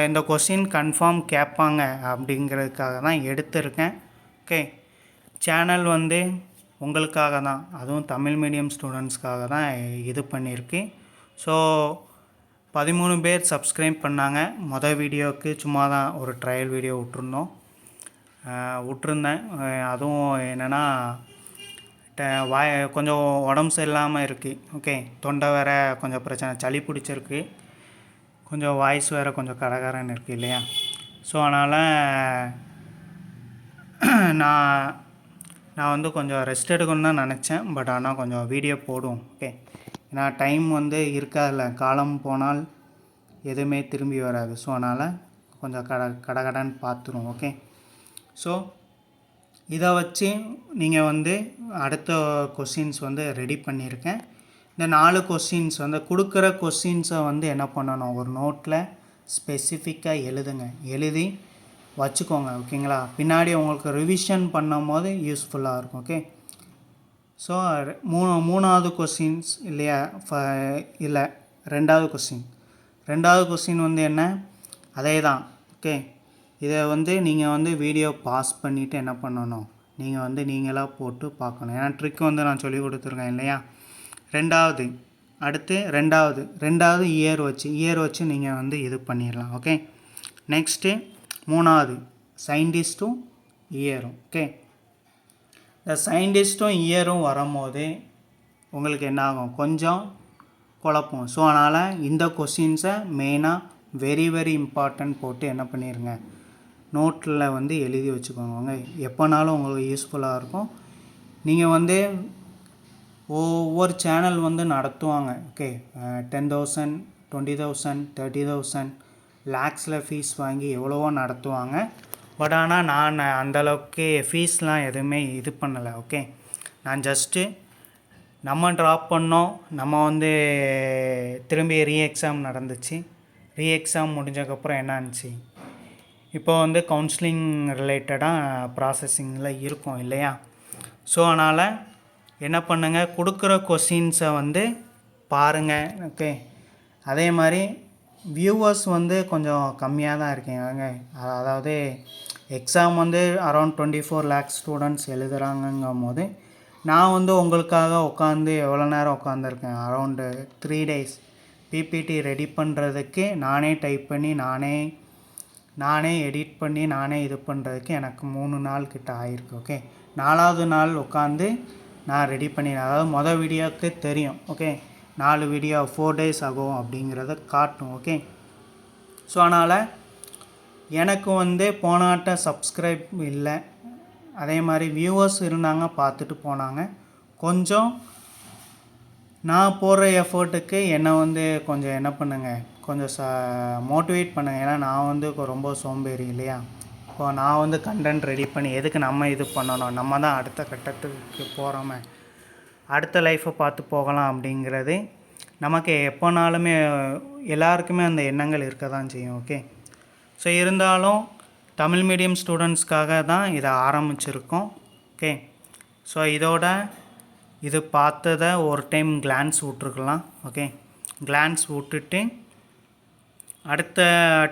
இந்த கொஸ்டின் கன்ஃபார்ம் கேட்பாங்க அப்படிங்கிறதுக்காக தான் எடுத்திருக்கேன். ஓகே, சேனல் வந்து உங்களுக்காக தான், அதுவும் தமிழ் மீடியம் ஸ்டூடெண்ட்ஸ்க்காக தான் இது பண்ணியிருக்கு. ஸோ 13 பேர் சப்ஸ்கிரைப் பண்ணாங்க. வீடியோவுக்கு சும்மா தான் ஒரு ட்ரையல் வீடியோ விட்டுருந்தேன். அதுவும் என்னென்னா கொஞ்சம் உடம்பு சரியில்லாமல் இருக்குது. ஓகே, தொண்டை வேறு கொஞ்சம் பிரச்சனை, சளி பிடிச்சிருக்கு, கொஞ்சம் வாய்ஸ் வேறு கொஞ்சம் கரகரன்னு இருக்குது இல்லையா. ஸோ அதனால் நான் வந்து கொஞ்சம் ரெஸ்ட் எடுக்கணும்னு தான் நினச்சேன். பட் ஆனால் கொஞ்சம் வீடியோ போடுவோம். ஓகே, ஏன்னா டைம் வந்து இருக்காதுல்ல, காலம் போனால் எதுவுமே திரும்பி வராது. ஸோ அதனால் கொஞ்சம் கடகடன்னு பார்த்துருவோம். ஓகே, ஸோ இதை வச்சு நீங்கள் வந்து அடுத்த கொஸ்டின்ஸ் வந்து ரெடி பண்ணியிருக்கேன். இந்த 4 கொஸ்டின்ஸ் வந்து கொடுக்குற கொஸ்டின்ஸை வந்து என்ன பண்ணணும், ஒரு நோட்டில் ஸ்பெசிஃபிக்காக எழுதி வச்சுக்கோங்க. ஓகேங்களா, பின்னாடி உங்களுக்கு ரிவிஷன் பண்ணும் போது யூஸ்ஃபுல்லாக இருக்கும். ஓகே, ஸோ மூணாவது கொஸ்டின்ஸ் இல்லையா, இல்லை ரெண்டாவது கொஸ்டின் வந்து என்ன, அதே தான். ஓகே, இதை வந்து நீங்கள் வந்து வீடியோ பாஸ் பண்ணிவிட்டு என்ன பண்ணணும், நீங்கள் வந்து நீங்களாக போட்டு பார்க்கணும். ஏன்னா ட்ரிக் வந்து நான் சொல்லி கொடுத்துருக்கேன் இல்லையா. ரெண்டாவது இயர் வச்சு நீங்கள் வந்து இது பண்ணிடலாம். ஓகே, நெக்ஸ்ட்டு மூணாவது சயின்டிஸ்ட்டும் இயரும். ஓகே, இந்த சயின்டிஸ்ட்டும் இயரும் வரும்போது உங்களுக்கு என்ன ஆகும், கொஞ்சம் குழப்பம். ஸோ அதனால் இந்த கொஸ்டின்ஸை மெயினாக வெரி வெரி இம்பார்ட்டன்ட் போட்டு என்ன பண்ணிடுங்க, நோட்டில் வந்து எழுதி வச்சுக்கோங்க. எப்போனாலும் உங்களுக்கு யூஸ்ஃபுல்லாக இருக்கும். நீங்கள் வந்து ஒவ்வொரு சேனல் வந்து நடத்துவாங்க. ஓகே, 10,000 20,000 30,000 லேக்ஸில் ஃபீஸ் வாங்கி எவ்வளவோ நடத்துவாங்க. பட் ஆனால் நான் அந்தளவுக்கு ஃபீஸ்லாம் எதுவுமே இது பண்ணலை. ஓகே, நான் ஜஸ்ட்டு நம்ம ட்ராப் பண்ணோம், நம்ம வந்து திரும்பி எக்ஸாம் நடந்துச்சு. எக்ஸாம் முடிஞ்சக்கப்புறம் என்ன ஆச்சு, இப்போ வந்து கவுன்சிலிங் ரிலேட்டடாக ப்ராசஸிங்கில் இருக்கும் இல்லையா. ஸோ அதனால் என்ன பண்ணுங்கள், கொடுக்குற கொஸ்டின்ஸை வந்து பாருங்கள். ஓகே, அதே மாதிரி வியூவர்ஸ் வந்து கொஞ்சம் கம்மியாக தான் இருக்கீங்க. அதாவது எக்ஸாம் வந்து அரௌண்ட் 24 lakhs ஸ்டூடெண்ட்ஸ் எழுதுகிறாங்கங்கும் போது நான் வந்து உங்களுக்காக உட்காந்து எவ்வளோ நேரம் உட்காந்துருக்கேன், அரௌண்டு 3 days பிபிடி ரெடி பண்ணுறதுக்கு. நானே டைப் பண்ணி நானே எடிட் பண்ணி நானே இது பண்ணுறதுக்கு எனக்கு 3 நாள் கிட்ட ஆகிருக்கு. ஓகே, 4வது நாள் உட்காந்து நான் ரெடி பண்ணி, அதாவது வீடியோவுக்கு தெரியும். ஓகே, 4 வீடியோ 4 days ஆகும் அப்படிங்கிறத காட்டும். ஓகே, ஸோ அதனால் எனக்கு வந்து போனாட்ட சப்ஸ்கிரைப் இல்லை, அதே மாதிரி வியூவர்ஸ் இருந்தாங்க, பார்த்துட்டு போனாங்க. கொஞ்சம் நான் போடுற எஃபர்ட்டுக்கு என்னை வந்து கொஞ்சம் என்ன பண்ணுங்கள், கொஞ்சம் மோட்டிவேட் பண்ணுங்கள். ஏன்னா நான் வந்து ரொம்ப சோம்பேறி இல்லையா. இப்போ நான் வந்து கண்டென்ட் ரெடி பண்ணி எதுக்கு நம்ம இது பண்ணணும், நம்ம தான் அடுத்த கட்டத்துக்கு போகிறோமே, அடுத்த லைஃப்பை பார்த்து போகலாம் அப்படிங்கிறது நமக்கு எப்போனாலுமே எல்லாருக்குமே அந்த எண்ணங்கள் இருக்க தான் செய்யும். ஓகே, ஸோ இருந்தாலும் தமிழ் மீடியம் ஸ்டூடெண்ட்ஸ்க்காக தான் இதை ஆரம்பிச்சிருக்கோம். ஓகே, ஸோ இது பார்த்ததை ஒரு டைம் கிளான்ஸ் விட்ருக்கலாம். ஓகே, கிளான்ஸ் விட்டுட்டு அடுத்த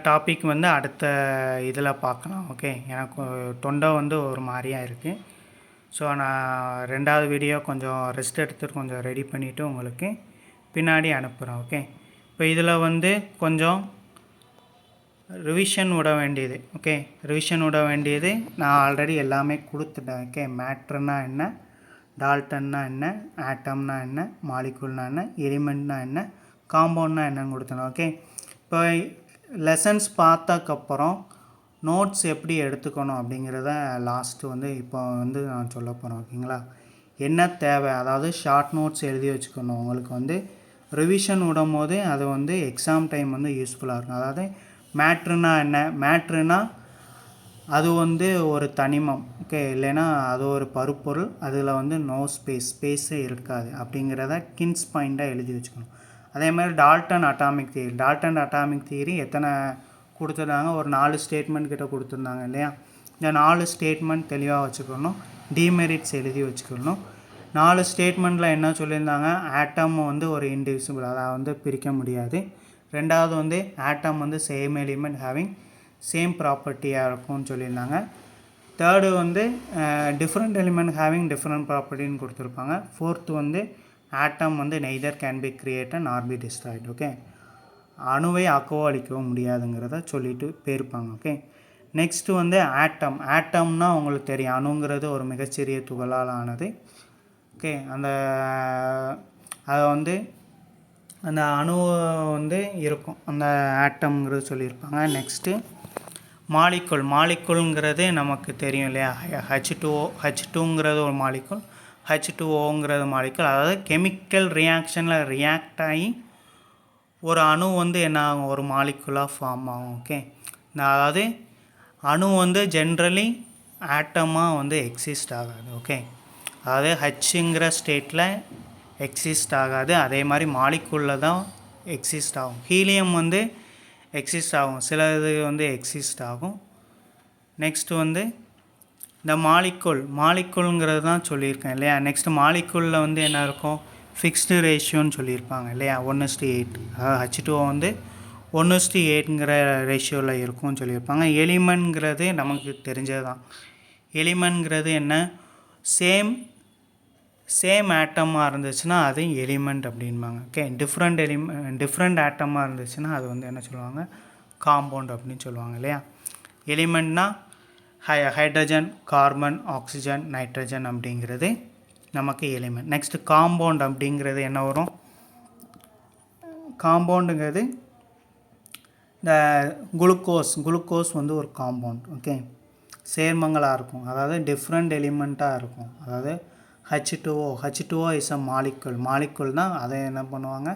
டாபிக் வந்து அடுத்த இதில் பார்க்கலாம். ஓகே, எனக்கு தொண்டை வந்து ஒரு மாதிரியாக இருக்குது. ஸோ நான் 2வது வீடியோ கொஞ்சம் ரெஸ்ட் எடுத்துட்டு கொஞ்சம் ரெடி பண்ணிவிட்டு உங்களுக்கு பின்னாடி அனுப்புகிறேன். ஓகே, இப்போ இதில் வந்து கொஞ்சம் ரிவிஷன் விட வேண்டியது. ஓகே, ரிவிஷன் விட வேண்டியது நான் ஆல்ரெடி எல்லாமே கொடுத்துட்டேன். ஓகே, மேட்ருன்னா என்ன, டால்டன்னா என்ன, ஆட்டம்னா என்ன, மாலிகுல்னா என்ன, எலிமெண்ட்னா என்ன, காம்பவுண்ட்னா என்னன்னு கொடுத்தேன். ஓகே, இப்போ லெசன்ஸ் பார்த்ததுக்கப்புறம் நோட்ஸ் எப்படி எடுத்துக்கணும் அப்படிங்கிறத லாஸ்ட்டு வந்து இப்போ வந்து நான் சொல்ல போகிறேன். ஓகேங்களா, என்ன தேவை, அதாவது ஷார்ட் நோட்ஸ் எழுதி வச்சுக்கணும். உங்களுக்கு வந்து ரிவிஷன் விடும் போது அது வந்து எக்ஸாம் டைம் வந்து யூஸ்ஃபுல்லாக இருக்கும். அதாவது மேட்ருனா என்ன, மேட்ருனா அது வந்து ஒரு தனிமம். ஓகே, இல்லைன்னா அது ஒரு பருப்பொருள், அதில் வந்து நோ ஸ்பேஸே இருக்காது அப்படிங்கிறத கின்ஸ் பாயிண்ட்டாக எழுதி வச்சுக்கணும். அதே மாதிரி டால்டன் அட்டாமிக் தியரி எத்தனை கொடுத்துருந்தாங்க, ஒரு 4 ஸ்டேட்மெண்ட் கிட்ட கொடுத்துருந்தாங்க இல்லையா. இந்த 4 ஸ்டேட்மெண்ட் தெளிவாக வச்சுக்கணும். டிமெரிட்ஸ் எழுதி வச்சுக்கணும். 4 ஸ்டேட்மெண்ட்டில் என்ன சொல்லியிருந்தாங்க, ஆட்டம் வந்து ஒரு இன்டிவிசிபிள், அதை வந்து பிரிக்க முடியாது. ரெண்டாவது வந்து ஆட்டம் வந்து சேம் எலிமெண்ட் ஹேவிங் சேம் ப்ராப்பர்ட்டியாக இருக்கும்னு சொல்லியிருந்தாங்க. தேர்டு வந்து டிஃப்ரெண்ட் எலிமெண்ட் ஹேவிங் டிஃப்ரெண்ட் ப்ராப்பர்ட்டின்னு கொடுத்துருப்பாங்க. ஃபோர்த்து வந்து ஆட்டம் வந்து neither can be created nor B destroyed. Okay, அணுவை ஆக்கவோ அழிக்கவோ முடியாதுங்கிறத சொல்லிட்டு போயிருப்பாங்க. ஓகே, நெக்ஸ்ட்டு வந்து ஆட்டம்னா உங்களுக்கு தெரியும், அணுங்கிறது ஒரு மிகச்சிறிய துகளால் ஆனது. ஓகே, அதை வந்து அந்த அணு வந்து இருக்கும், அந்த ஆட்டம்ங்கிறது சொல்லியிருப்பாங்க. நெக்ஸ்ட்டு மாலிக்குள்ங்கிறது நமக்கு தெரியும் இல்லையா, H2ங்கிறது ஒரு மாலிக்குள், H2Oங்கிறது மாலிக்குள். அதாவது கெமிக்கல் ரியாக்ஷனில் ரியாக்ட் ஆகி ஒரு அணு வந்து என்ன ஆகும், ஒரு மாலிக்குலாக ஃபார்ம் ஆகும். ஓகே, அதாவது அணு வந்து ஜென்ரலி ஆட்டமாக வந்து எக்ஸிஸ்ட் ஆகாது. ஓகே, அதாவது ஹச்சுங்கிற ஸ்டேட்டில் எக்ஸிஸ்ட் ஆகாது. அதே மாதிரி மாலிக்குலில் தான் எக்ஸிஸ்ட் ஆகும். ஹீலியம் வந்து எக்ஸிஸ்ட் ஆகும், சில இது வந்து எக்ஸிஸ்ட் ஆகும். நெக்ஸ்ட்டு வந்து இந்த மாலிக்குள்ங்கிறது தான் சொல்லியிருக்கேன் இல்லையா. நெக்ஸ்ட்டு மாலிக்குலில் வந்து என்ன இருக்கும், ஃபிக்ஸ்டு ரேஷியோன்னு சொல்லியிருப்பாங்க இல்லையா, 1:8. அதாவது H2O வந்து 1:8ங்கிற ரேஷியோவில் இருக்கும்னு சொல்லியிருப்பாங்க. எலிமெண்ட்ங்கிறது நமக்கு தெரிஞ்சது தான். எலிமெண்ட்ங்கிறது என்ன, சேம் ஆட்டமாக இருந்துச்சுன்னா அது எலிமெண்ட் அப்படின்பாங்க. ஓகே, டிஃப்ரெண்ட் ஆட்டமாக இருந்துச்சுன்னா அது வந்து என்ன சொல்லுவாங்க, காம்பவுண்ட் அப்படின்னு சொல்லுவாங்க இல்லையா. எலிமெண்ட்னா ஹைட்ரஜன், கார்பன், ஆக்சிஜன், நைட்ரஜன் அப்படிங்கிறது நமக்கு எலிமெண்ட். நெக்ஸ்ட்டு காம்பவுண்ட் அப்படிங்கிறது என்ன வரும், காம்பவுண்டுங்கிறது இந்த குளுக்கோஸ் வந்து ஒரு காம்பவுண்ட். ஓகே, சேர்மங்களாக இருக்கும், அதாவது டிஃப்ரெண்ட் எலிமெண்ட்டாக இருக்கும். அதாவது H2O இஸ் அ மாலிக்குள் தான், அதை என்ன பண்ணுவாங்க,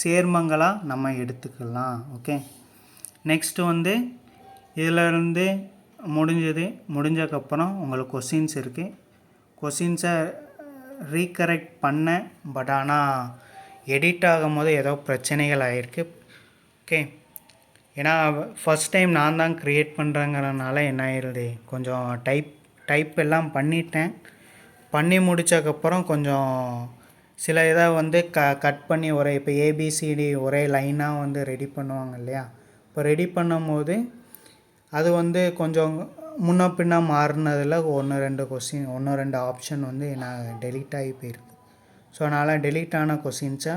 சேர்மங்களாக நம்ம எடுத்துக்கலாம். ஓகே, நெக்ஸ்ட்டு வந்து இதிலேருந்து முடிஞ்சதுக்கப்புறம் உங்களுக்கு கொஸ்டின்ஸ் இருக்குது. கொஸ்டின்ஸை ரீகரெக்ட் பண்ணேன், பட் ஆனால் எடிட் ஆகும் போது ஏதோ பிரச்சனைகள் ஆகிருக்கு. ஓகே, ஏன்னா ஃபஸ்ட் டைம் நான் தான் க்ரியேட் பண்ணுறேங்கிறனால என்ன ஆயிடுது, கொஞ்சம் டைப் எல்லாம் பண்ணிட்டேன். பண்ணி முடித்ததுக்கப்புறம் கொஞ்சம் சில இதை வந்து கட் பண்ணி இப்போ ஏபிசிடி ஒரே லைனாக வந்து ரெடி பண்ணுவாங்க இல்லையா. இப்போ ரெடி பண்ணும் போது அது வந்து கொஞ்சம் முன்ன பின்ன மாறினதில் 1-2 ஆப்ஷன் வந்து நான் டெலீட் ஆகி போயிருக்கு. ஸோ அதனால் டெலீட் ஆன கொஸ்டின்ஸை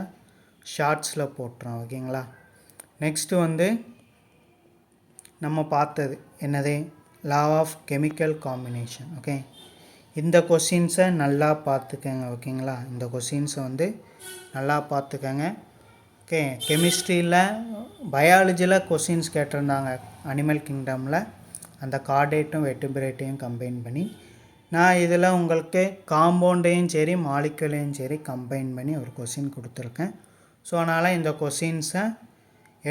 ஷார்ட்ஸில் போட்டுறோம். ஓகேங்களா. நெக்ஸ்ட்டு வந்து நம்ம பார்த்தது என்னது, law of chemical combination. Okay, இந்த கொஸ்டின்ஸை நல்லா பார்த்துக்கங்க. ஓகேங்களா, இந்த கொஸ்டின்ஸை வந்து நல்லா பார்த்துக்கங்க. ஓகே, கெமிஸ்ட்ரியில் பயாலஜியில் கொஸ்டின்ஸ் கேட்டிருந்தாங்க அனிமல் கிங்டமில், அந்த கார்டேட்டும் வெர்டிபிரேட்டையும் கம்பைன் பண்ணி. நான் இதில் உங்களுக்கு காம்பவுண்டையும் சரி மாலிகுலையும் சரி கம்பைன் பண்ணி ஒரு கொஸ்டின் கொடுத்துருக்கேன். ஸோ அதனால் இந்த கொஸ்டின்ஸை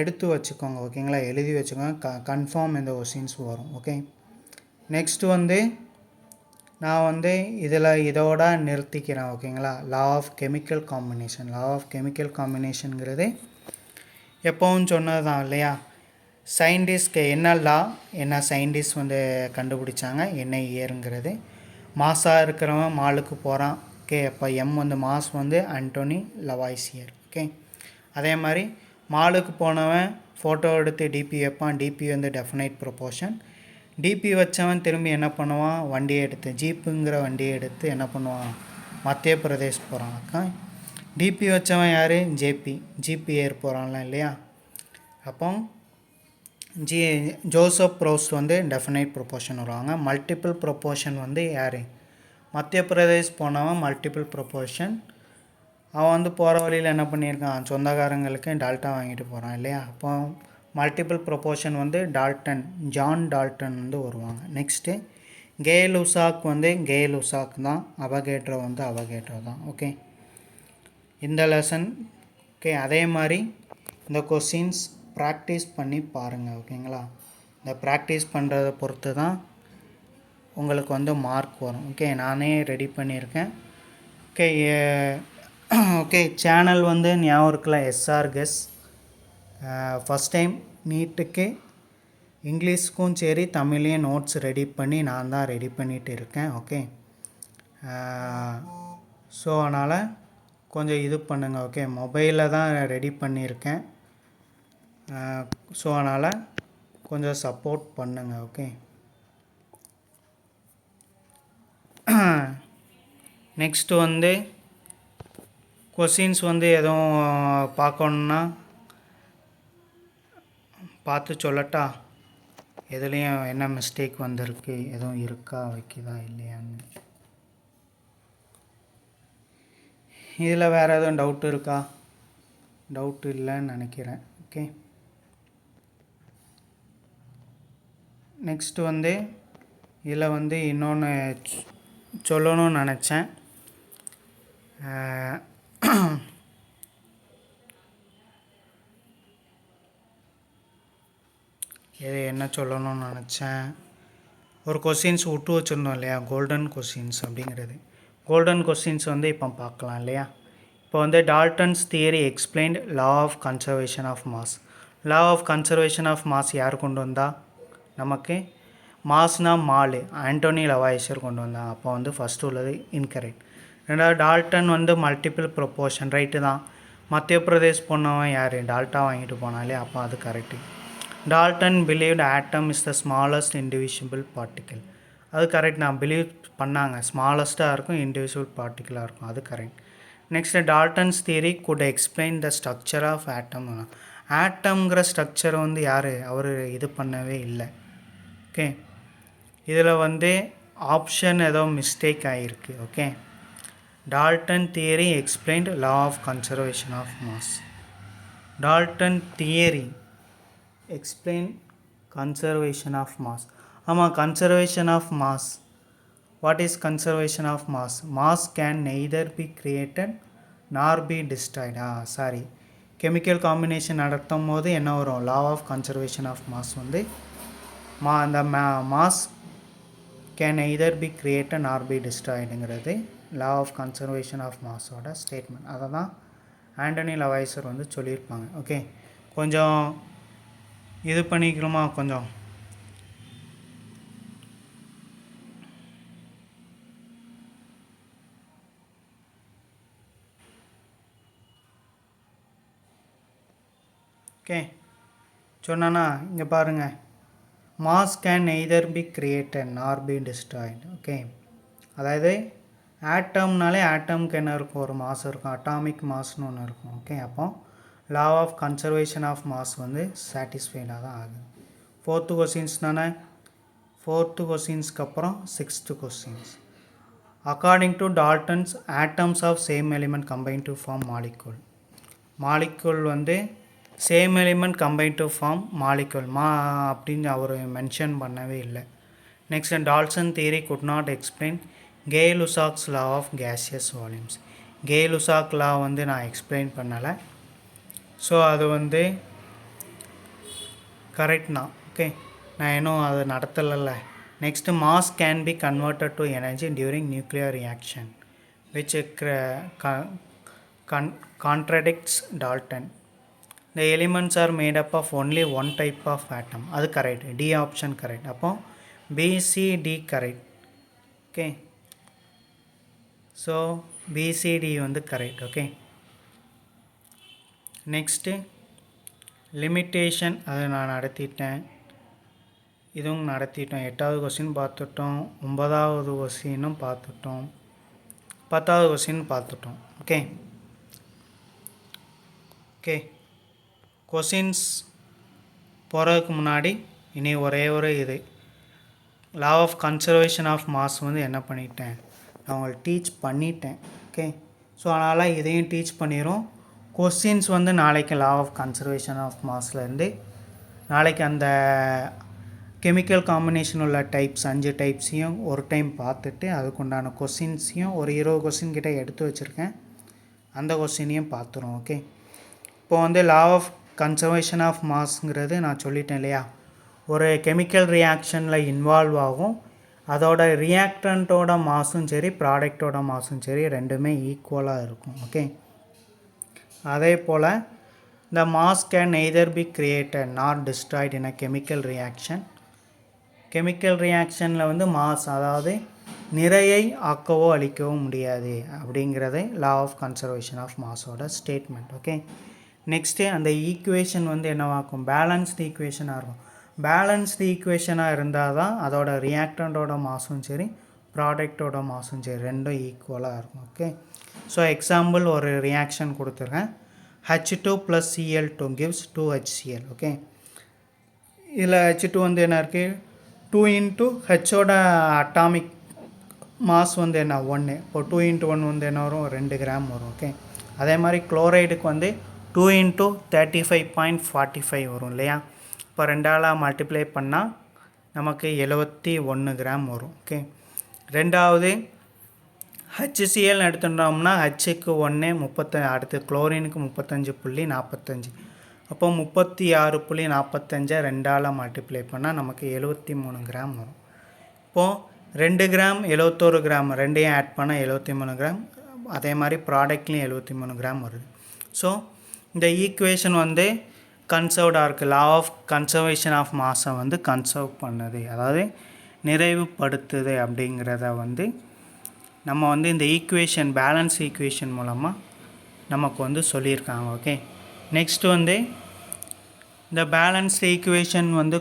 எடுத்து வச்சுக்கோங்க. ஓகேங்களா, எழுதி வச்சுக்கோங்க, கன்ஃபார்ம் இந்த கொஸ்டின்ஸ் வரும். ஓகே, நெக்ஸ்ட்டு வந்து நான் வந்து இதோட நிறுத்திக்கிறேன். ஓகேங்களா, லா ஆஃப் கெமிக்கல் காம்பினேஷனுங்கிறது எப்போவும் சொன்னது தான் இல்லையா. சயின்டிஸ்ட்க்கு என்ன லா, என்ன சயின்டிஸ்ட் வந்து கண்டுபிடிச்சாங்க, என்ன இயருங்கிறது. மாஸாக இருக்கிறவன் மாலுக்கு போகிறான். ஓகே, அப்போ எம் வந்து மாஸ் வந்து ஆண்டோனி லவாய்சியர். ஓகே, அதே மாதிரி மாலுக்கு போனவன் ஃபோட்டோ எடுத்து டிபி வைப்பான். டிபி வந்து டெஃபினைட் ப்ரொபோர்ஷன். டிபி வச்சவன் திரும்பி என்ன பண்ணுவான், வண்டியை எடுத்து ஜீப்புங்கிற வண்டியை எடுத்து என்ன பண்ணுவான், மத்திய பிரதேஷ் போகிறான். ஓகே, டிபி வச்சவன் யார், ஜிபி ஏர் போகிறான்ல இல்லையா. அப்போ ஜோசப் ப்ரோஸ்ட் வந்து டெஃபினைட் ப்ரொபோர்ஷன் வருவாங்க. மல்டிபிள் ப்ரொபோர்ஷன் வந்து யார், மத்திய பிரதேஷ் போனவன் மல்டிபிள் ப்ரொபோர்ஷன். அவன் வந்து போகிற வழியில் என்ன பண்ணியிருக்கான், சொந்தக்காரங்களுக்கு டால்டா வாங்கிட்டு போகிறான் இல்லையா. அப்போ மல்டிபிள் ப்ரொபோர்ஷன் வந்து ஜான் டால்டன் வந்து வருவாங்க. நெக்ஸ்ட்டு கே லுசாக் தான். அவகேட்ரோ வந்து அவகேட்ரோ தான். ஓகே, இந்த லெசன். ஓகே, அதே மாதிரி இந்த கொஸ்டின்ஸ் ப்ராக்டிஸ் பண்ணி பாருங்கள். ஓகேங்களா, இந்த ப்ராக்டிஸ் பண்ணுறதை பொறுத்து தான் உங்களுக்கு வந்து மார்க் வரும். ஓகே, நானே ரெடி பண்ணியிருக்கேன். ஓகே, சேனல் வந்து ஞாபகம் இருக்குல்ல, எஸ்ஆர் கெஸ். ஃபஸ்ட் டைம் நீட்டுக்கு இங்கிலீஷ்க்கும் சரி தமிழ்லேயும் நோட்ஸ் ரெடி பண்ணி நான் தான் ரெடி பண்ணிகிட்டு இருக்கேன். ஓகே, ஸோ அதனால் கொஞ்சம் இது பண்ணுங்கள். ஓகே, மொபைலில் தான் ரெடி பண்ணியிருக்கேன். ஸோ அதனால் கொஞ்சம் சப்போர்ட் பண்ணுங்கள். ஓகே, நெக்ஸ்ட்டு வந்து கொஷின்ஸ் வந்து எதுவும் பார்க்கணுன்னா பார்த்து சொல்லட்டா? எதுலேயும் என்ன மிஸ்டேக் வந்திருக்கு, எதுவும் இருக்கா, வைக்குதா இல்லையான்னு. இதில் வேறு எதுவும் டவுட் இருக்கா? டவுட் இல்லைன்னு நினைக்கிறேன். ஓகே, நெக்ஸ்ட்டு வந்து இதில் வந்து இன்னொன்று சொல்லணும்னு நினச்சேன். இது என்ன சொல்லணும்னு நினச்சேன், ஒரு கொஷின்ஸ் விட்டு வச்சுருந்தோம் இல்லையா, கோல்டன் கொஷின்ஸ் அப்படிங்கிறது. கோல்டன் கொஷின்ஸ் வந்து இப்போ பார்க்கலாம் இல்லையா. இப்போ வந்து Dalton's theory explained law of conservation of mass. Law of conservation of mass யார் கொண்டு வந்தா? நமக்கு மாஸ்னால் மாலு, ஆண்டோனி லவாய்சர் கொண்டு வந்தாங்க. அப்போ வந்து ஃபஸ்ட்டு உள்ளது இன்கரெக்ட். ரெண்டாவது டால்டன் வந்து மல்டிபிள் ப்ரொப்போர்ஷன், ரைட்டு தான். மத்திய பிரதேஷ் போனவன் யார்? டால்ட்டா வாங்கிட்டு போனாலே, அப்போ அது correct. Dalton believed atom is the smallest individual particle. அது கரெக்ட், நான் பிலீவ் பண்ணாங்க ஸ்மாலஸ்ட்டாக இருக்கும், இண்டிவிஜுவல் பார்ட்டிக்கிளாக இருக்கும், அது correct. Next Dalton's theory could explain the structure of atom. ஆட்டம்ங்கிற ஸ்ட்ரக்சரை வந்து யார் அவர் இது பண்ணவே இல்லை. ஓகே, இதில் வந்து ஆப்ஷன் ஏதோ மிஸ்டேக் ஆகிருக்கு. Okay, Dalton theory explained law of conservation of mass. Dalton theory explain conservation of mass. ஆமாம், conservation of mass. What is conservation of mass? Mass can neither be created nor be destroyed. Sorry, chemical combination நடத்தும் போது என்ன வரும்? Law of conservation of mass வந்து அந்த mass can neither be created nor be டிஸ்ட்ராய்டுங்கிறது லா ஆஃப் கன்சர்வேஷன் ஆஃப் மாஸோட ஸ்டேட்மெண்ட். அதை தான் ஆண்டனி லவாய்சர் வந்து சொல்லியிருப்பாங்க. ஓகே, கொஞ்சம் இது பண்ணிக்கணுமா கொஞ்சம். ஓகே, சொன்னானா? இங்கே பாருங்கள், mass can neither be created nor B destroyed. Okay, அதாவது ஆட்டம்னாலே ஆட்டம்க்கு என்ன இருக்கும்? ஒரு மாஸ் இருக்கும், அட்டாமிக் மாஸ்னு ஒன்று இருக்கும். ஓகே, அப்போ law of conservation of mass வந்து சாட்டிஸ்ஃபைடாக தான் ஆகுது. 4th கொஸ்டின்ஸ் தானே. 4th கொஸ்டின்ஸ்க்கு அப்புறம் 6th questions. According to Dalton's atoms of same element combine to form molecule. Molecule வந்து same element combine to form molecule அப்படின்னு அவர் மென்ஷன் பண்ணவே இல்லை. Next, Dalton theory could not explain Gay-Lussac's law of gaseous volumes. Gay-Lussac law வந்து நான் எக்ஸ்பிளைன் பண்ணலை. ஸோ அது வந்து கரெக்ட் தான். ஓகே, நான் இன்னும் அது நடத்தலைல்ல. Next, mass can be converted to energy during nuclear reaction which contradicts Dalton. The elements are made up of only one type of atom. அது கரெக்ட், டி ஆப்ஷன் கரெக்ட். அப்போ BCD correct. Okay, so BCD வந்து கரெக்ட். ஓகே, நெக்ஸ்ட்டு லிமிட்டேஷன், அதை நான் நடத்திட்டேன், இதுவும் நடத்திட்டோம். 8வது கொஸ்டின் பார்த்துட்டோம், 9வது கொஸ்டினும் பார்த்துட்டோம், 10வது கொஸ்டின் பார்த்துட்டோம். ஓகே ஓகே கொஸ்டின்ஸ் போகிறதுக்கு முன்னாடி இனி ஒரே ஒரு இது, law of conservation of mass வந்து என்ன பண்ணிட்டேன், நான் உங்களுக்கு டீச் பண்ணிட்டேன். ஓகே, ஸோ அதனால் இதையும் டீச் பண்ணிடும். கொஸ்டின்ஸ் வந்து நாளைக்கு லா ஆஃப் கன்சர்வேஷன் ஆஃப் மாஸ்லேருந்து நாளைக்கு அந்த கெமிக்கல் காம்பினேஷன் உள்ள டைப்ஸ் 5 டைப்ஸையும் ஒரு டைம் பார்த்துட்டு அதுக்குண்டான கொஸ்டின்ஸையும் ஒரு 20 கொஸ்டின் கிட்டே எடுத்து வச்சுருக்கேன், அந்த கொஸ்டினையும் பார்த்துரும். ஓகே, இப்போ வந்து லா ஆஃப் கன்சர்வேஷன் ஆஃப் மாஸ்ங்கிறது நான் சொல்லிட்டேன் இல்லையா, ஒரு கெமிக்கல் ரியாக்ஷனில் இன்வால்வ் ஆகும், அதோட ரியாக்டண்ட்டோட மாஸும் சரி ப்ராடக்டோட மாஸும் சரி ரெண்டுமே ஈக்குவலாக இருக்கும். ஓகே, அதே போல் the mass can neither be created nor destroyed in a chemical reaction. Chemical ரியாக்ஷனில் வந்து மாஸ், அதாவது நிறையை ஆக்கவோ அழிக்கவோ முடியாது அப்படிங்கிறது லா ஆஃப் கன்சர்வேஷன் ஆஃப் மாஸோட ஸ்டேட்மெண்ட். ஓகே, நெக்ஸ்ட்டு அந்த ஈக்குவேஷன் வந்து என்னவாக்கும், பேலன்ஸ்டு ஈக்குவேஷனாக இருக்கும். பேலன்ஸ்டு ஈக்குவேஷனாக இருந்தால் தான் அதோட ரியாக்டண்ட்டோட மாஸும் சரி ப்ராடக்டோட மாஸும் சரி ரெண்டும் ஈக்குவலாக இருக்கும். ஓகே, ஸோ எக்ஸாம்பிள் ஒரு ரியாக்ஷன் கொடுத்துருக்கேன். H2 + Cl2 gives 2HCl. Okay, இதில் H2 வந்து என்ன இருக்குது, 2 இன்ட்டு ஹெச்சோட அட்டாமிக் மாஸ் வந்து என்ன 1. இப்போ 2 × 1 வந்து என்ன வரும், 2 கிராம் வரும். ஓகே, அதே மாதிரி குளோரைடுக்கு வந்து 2 × 35.45 வரும் இல்லையா. இப்போ 2ஆல் மல்டிப்ளை பண்ணால் நமக்கு 71 கிராம் வரும். ஓகே, ரெண்டாவது HCl எடுத்துட்டோம்னா ஹச்சுக்கு 1 35, அடுத்து குளோரினுக்கு 35.45, அப்போ 36.45 2ஆல் மல்டிப்ளை பண்ணால் நமக்கு 73 கிராம் வரும். இப்போது 2 கிராம் 71 கிராம் ரெண்டையும் ஆட் பண்ணால் 73 கிராம், அதே மாதிரி ப்ராடக்ட்லேயும் 73 கிராம் வருது. ஸோ இந்த ஈக்குவேஷன் வந்து கன்சர்வ்டாக இருக்குது. லா ஆஃப் கன்சர்வேஷன் ஆஃப் மாஸை வந்து கன்சர்வ் பண்ணுது, அதாவது நிறைவுபடுத்துது அப்படிங்கிறத வந்து நம்ம வந்து இந்த ஈக்குவேஷன் பேலன்ஸ் ஈக்குவேஷன் மூலமாக நமக்கு வந்து சொல்லியிருக்காங்க. ஓகே, நெக்ஸ்ட் வந்து இந்த பேலன்ஸ் ஈக்குவேஷன் வந்து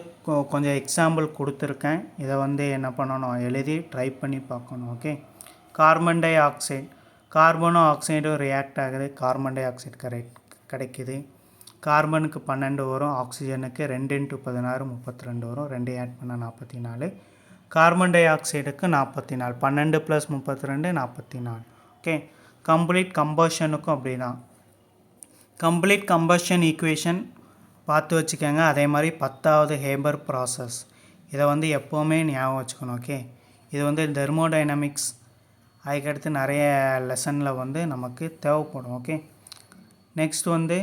கொஞ்சம் எக்ஸாம்பிள் கொடுத்துருக்கேன். இதை வந்து என்ன பண்ணணும், எழுதி ட்ரை பண்ணி பார்க்கணும். ஓகே, கார்பன் டை ஆக்சைடு, கார்பனும் ஆக்சைடும் ரியாக்ட் ஆகுது, கார்பன் டை ஆக்சைடு கிடைக்குது. கார்பனுக்கு 12 வரும், ஆக்சிஜனுக்கு 2 × 16 32 வரும், 2 ஆட் பண்ணால் 44. கார்பன் டை ஆக்சைடுக்கு 44, 12 + 32 44. ஓகே, கம்ப்ளீட் கம்பஷனுக்கும் அப்படி தான். கம்ப்ளீட் கம்பஷன் ஈக்குவேஷன் பார்த்து வச்சுக்கோங்க. அதே மாதிரி 10வது ஹேபர் ப்ராசஸ், இதை வந்து எப்போவுமே ஞாபகம் வச்சுக்கணும். ஓகே, இது வந்து தெர்மோடைனமிக்ஸ் அதுக்கடுத்து நிறைய லெசனில் வந்து நமக்கு தேவைப்படும். ஓகே, நெக்ஸ்ட் வந்து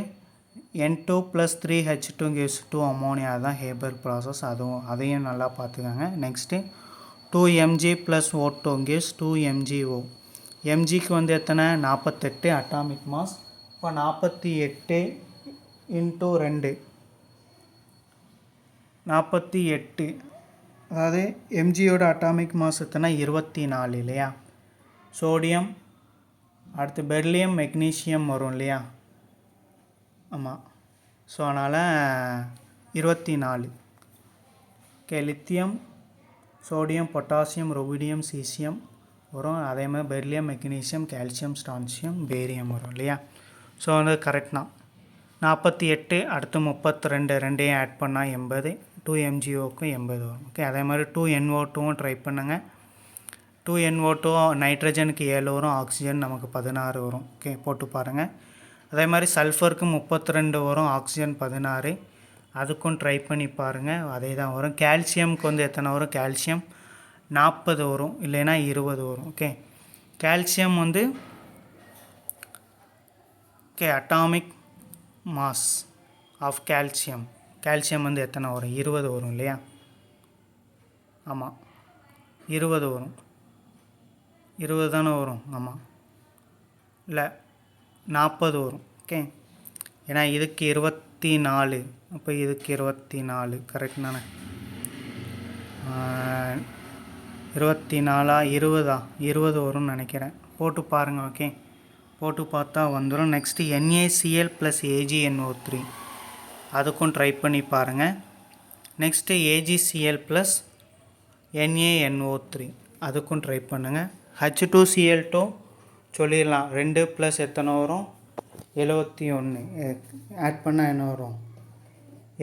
N2 + 3H2 gives 2 அமோனியா தான் ஹேபர் ப்ராசஸ், அதையும் நல்லா பார்த்துக்கோங்க. Next 2Mg + O2 gives 2MgO. எம்ஜிக்கு வந்து எத்தனை, 48 அட்டாமிக் மாஸ். இப்போ 48 × 2 48, அதாவது எம்ஜியோட அட்டாமிக் மாஸ் எத்தனை 24 இல்லையா. சோடியம், அடுத்து பெர்லியம் மெக்னீஷியம் வரும் இல்லையா. ஆமாம், ஸோ அதனால் 24. Okay, lithium, sodium, potassium, rubidium, caesium வரும். அதே மாதிரி beryllium magnesium, calcium, strontium, barium வரும் இல்லையா. ஸோ வந்து கரெக்ட் தான். 48 அடுத்து 32 ரெண்டையும் ஆட் பண்ணால் 80, 2MgOக்கும் 80 வரும். ஓகே, அதே மாதிரி 2NO2வும் ட்ரை பண்ணுங்கள். 2NO2 நைட்ரஜனுக்கு 7 வரும், ஆக்சிஜன் நமக்கு 16 வரும். ஓகே, போட்டு பாருங்கள். அதே மாதிரி சல்ஃபருக்கு 32 வரும், ஆக்சிஜன் 16, அதுக்கும் ட்ரை பண்ணி பாருங்கள், அதே தான் வரும். கால்சியமுக்கு வந்து எத்தனை வரும், கால்சியம் 40 வரும், இல்லைன்னா 20 வரும். ஓகே, கால்சியம் வந்து okay atomic mass of calcium, calcium வந்து எத்தனை வரும், 20 வரும் இல்லையா. ஆமாம், 20 வரும், 20 தானே வரும். ஆமாம், இல்லை 40 வரும். ஓகே, ஏன்னா இதுக்கு 24, அப்போ இதுக்கு 24 கரெக்ட் தானே. 24 20 வரும்னு நினைக்கிறேன், போட்டு பாருங்கள். ஓகே, போட்டு பார்த்தா வந்துடும். நெக்ஸ்ட்டு NaCl + AgNO3, அதுக்கும் ட்ரை பண்ணி பாருங்கள். நெக்ஸ்ட்டு AgCl + NaNO3, அதுக்கும் ட்ரை பண்ணுங்கள். H2Cl2 சொல்லிடலாம், 2 + எத்தனை வரும், 71 ஆட் பண்ணால் என்ன வரும்,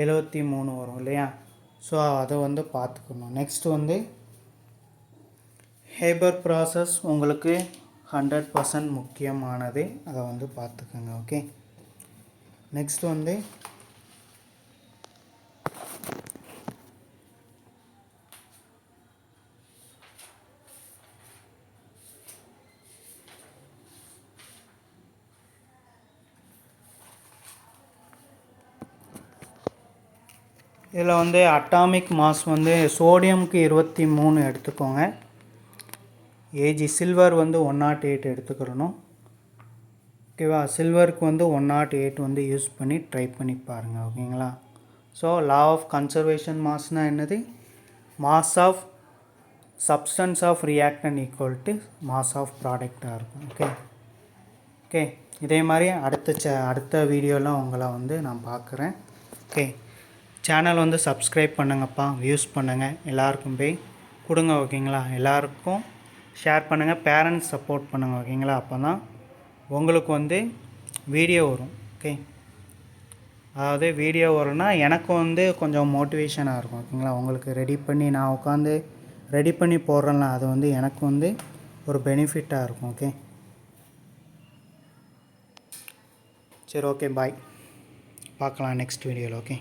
73 வரும் இல்லையா. ஸோ அதை வந்து பார்த்துக்கணும். நெக்ஸ்ட்டு வந்து ஹேபர் ப்ராசஸ் உங்களுக்கு 100% முக்கியமானது, அதை வந்து பார்த்துக்கோங்க. ஓகே, நெக்ஸ்ட் வந்து இதில் வந்து அட்டாமிக் மாஸ் வந்து சோடியமுக்கு 23 எடுத்துக்கோங்க. சில்வர் வந்து 108 எடுத்துக்கிறணும். ஓகேவா, சில்வருக்கு வந்து 108 வந்து யூஸ் பண்ணி ட்ரை பண்ணி பாருங்கள். ஓகேங்களா. ஸோ லா ஆஃப் கன்சர்வேஷன் மாஸ்னால் என்னது, mass of substance of reactant equal to mass of ப்ராடக்டாக இருக்கும். ஓகே, இதே மாதிரி அடுத்த வீடியோவில் உங்களை வந்து நான் பார்க்குறேன். ஓகே, சேனல் வந்து சப்ஸ்கிரைப் பண்ணுங்கப்பா, வியூஸ் பண்ணுங்கள், எல்லாருக்கும் போய் கொடுங்க. ஓகேங்களா, எல்லாருக்கும் ஷேர் பண்ணுங்கள், பேரண்ட்ஸ் சப்போர்ட் பண்ணுங்கள். ஓகேங்களா, அப்போ தான் உங்களுக்கு வந்து வீடியோ வரும். ஓகே, அதாவது வீடியோ வரும்னா எனக்கு வந்து கொஞ்சம் மோட்டிவேஷனாக இருக்கும். ஓகேங்களா, உங்களுக்கு ரெடி பண்ணி நான் உட்காந்து ரெடி பண்ணி போடுறேன்ல, அது வந்து எனக்கு வந்து ஒரு பெனிஃபிட்டாக இருக்கும். ஓகே, சரி, ஓகே, பாய், பார்க்கலாம் நெக்ஸ்ட் வீடியோவில். ஓகே.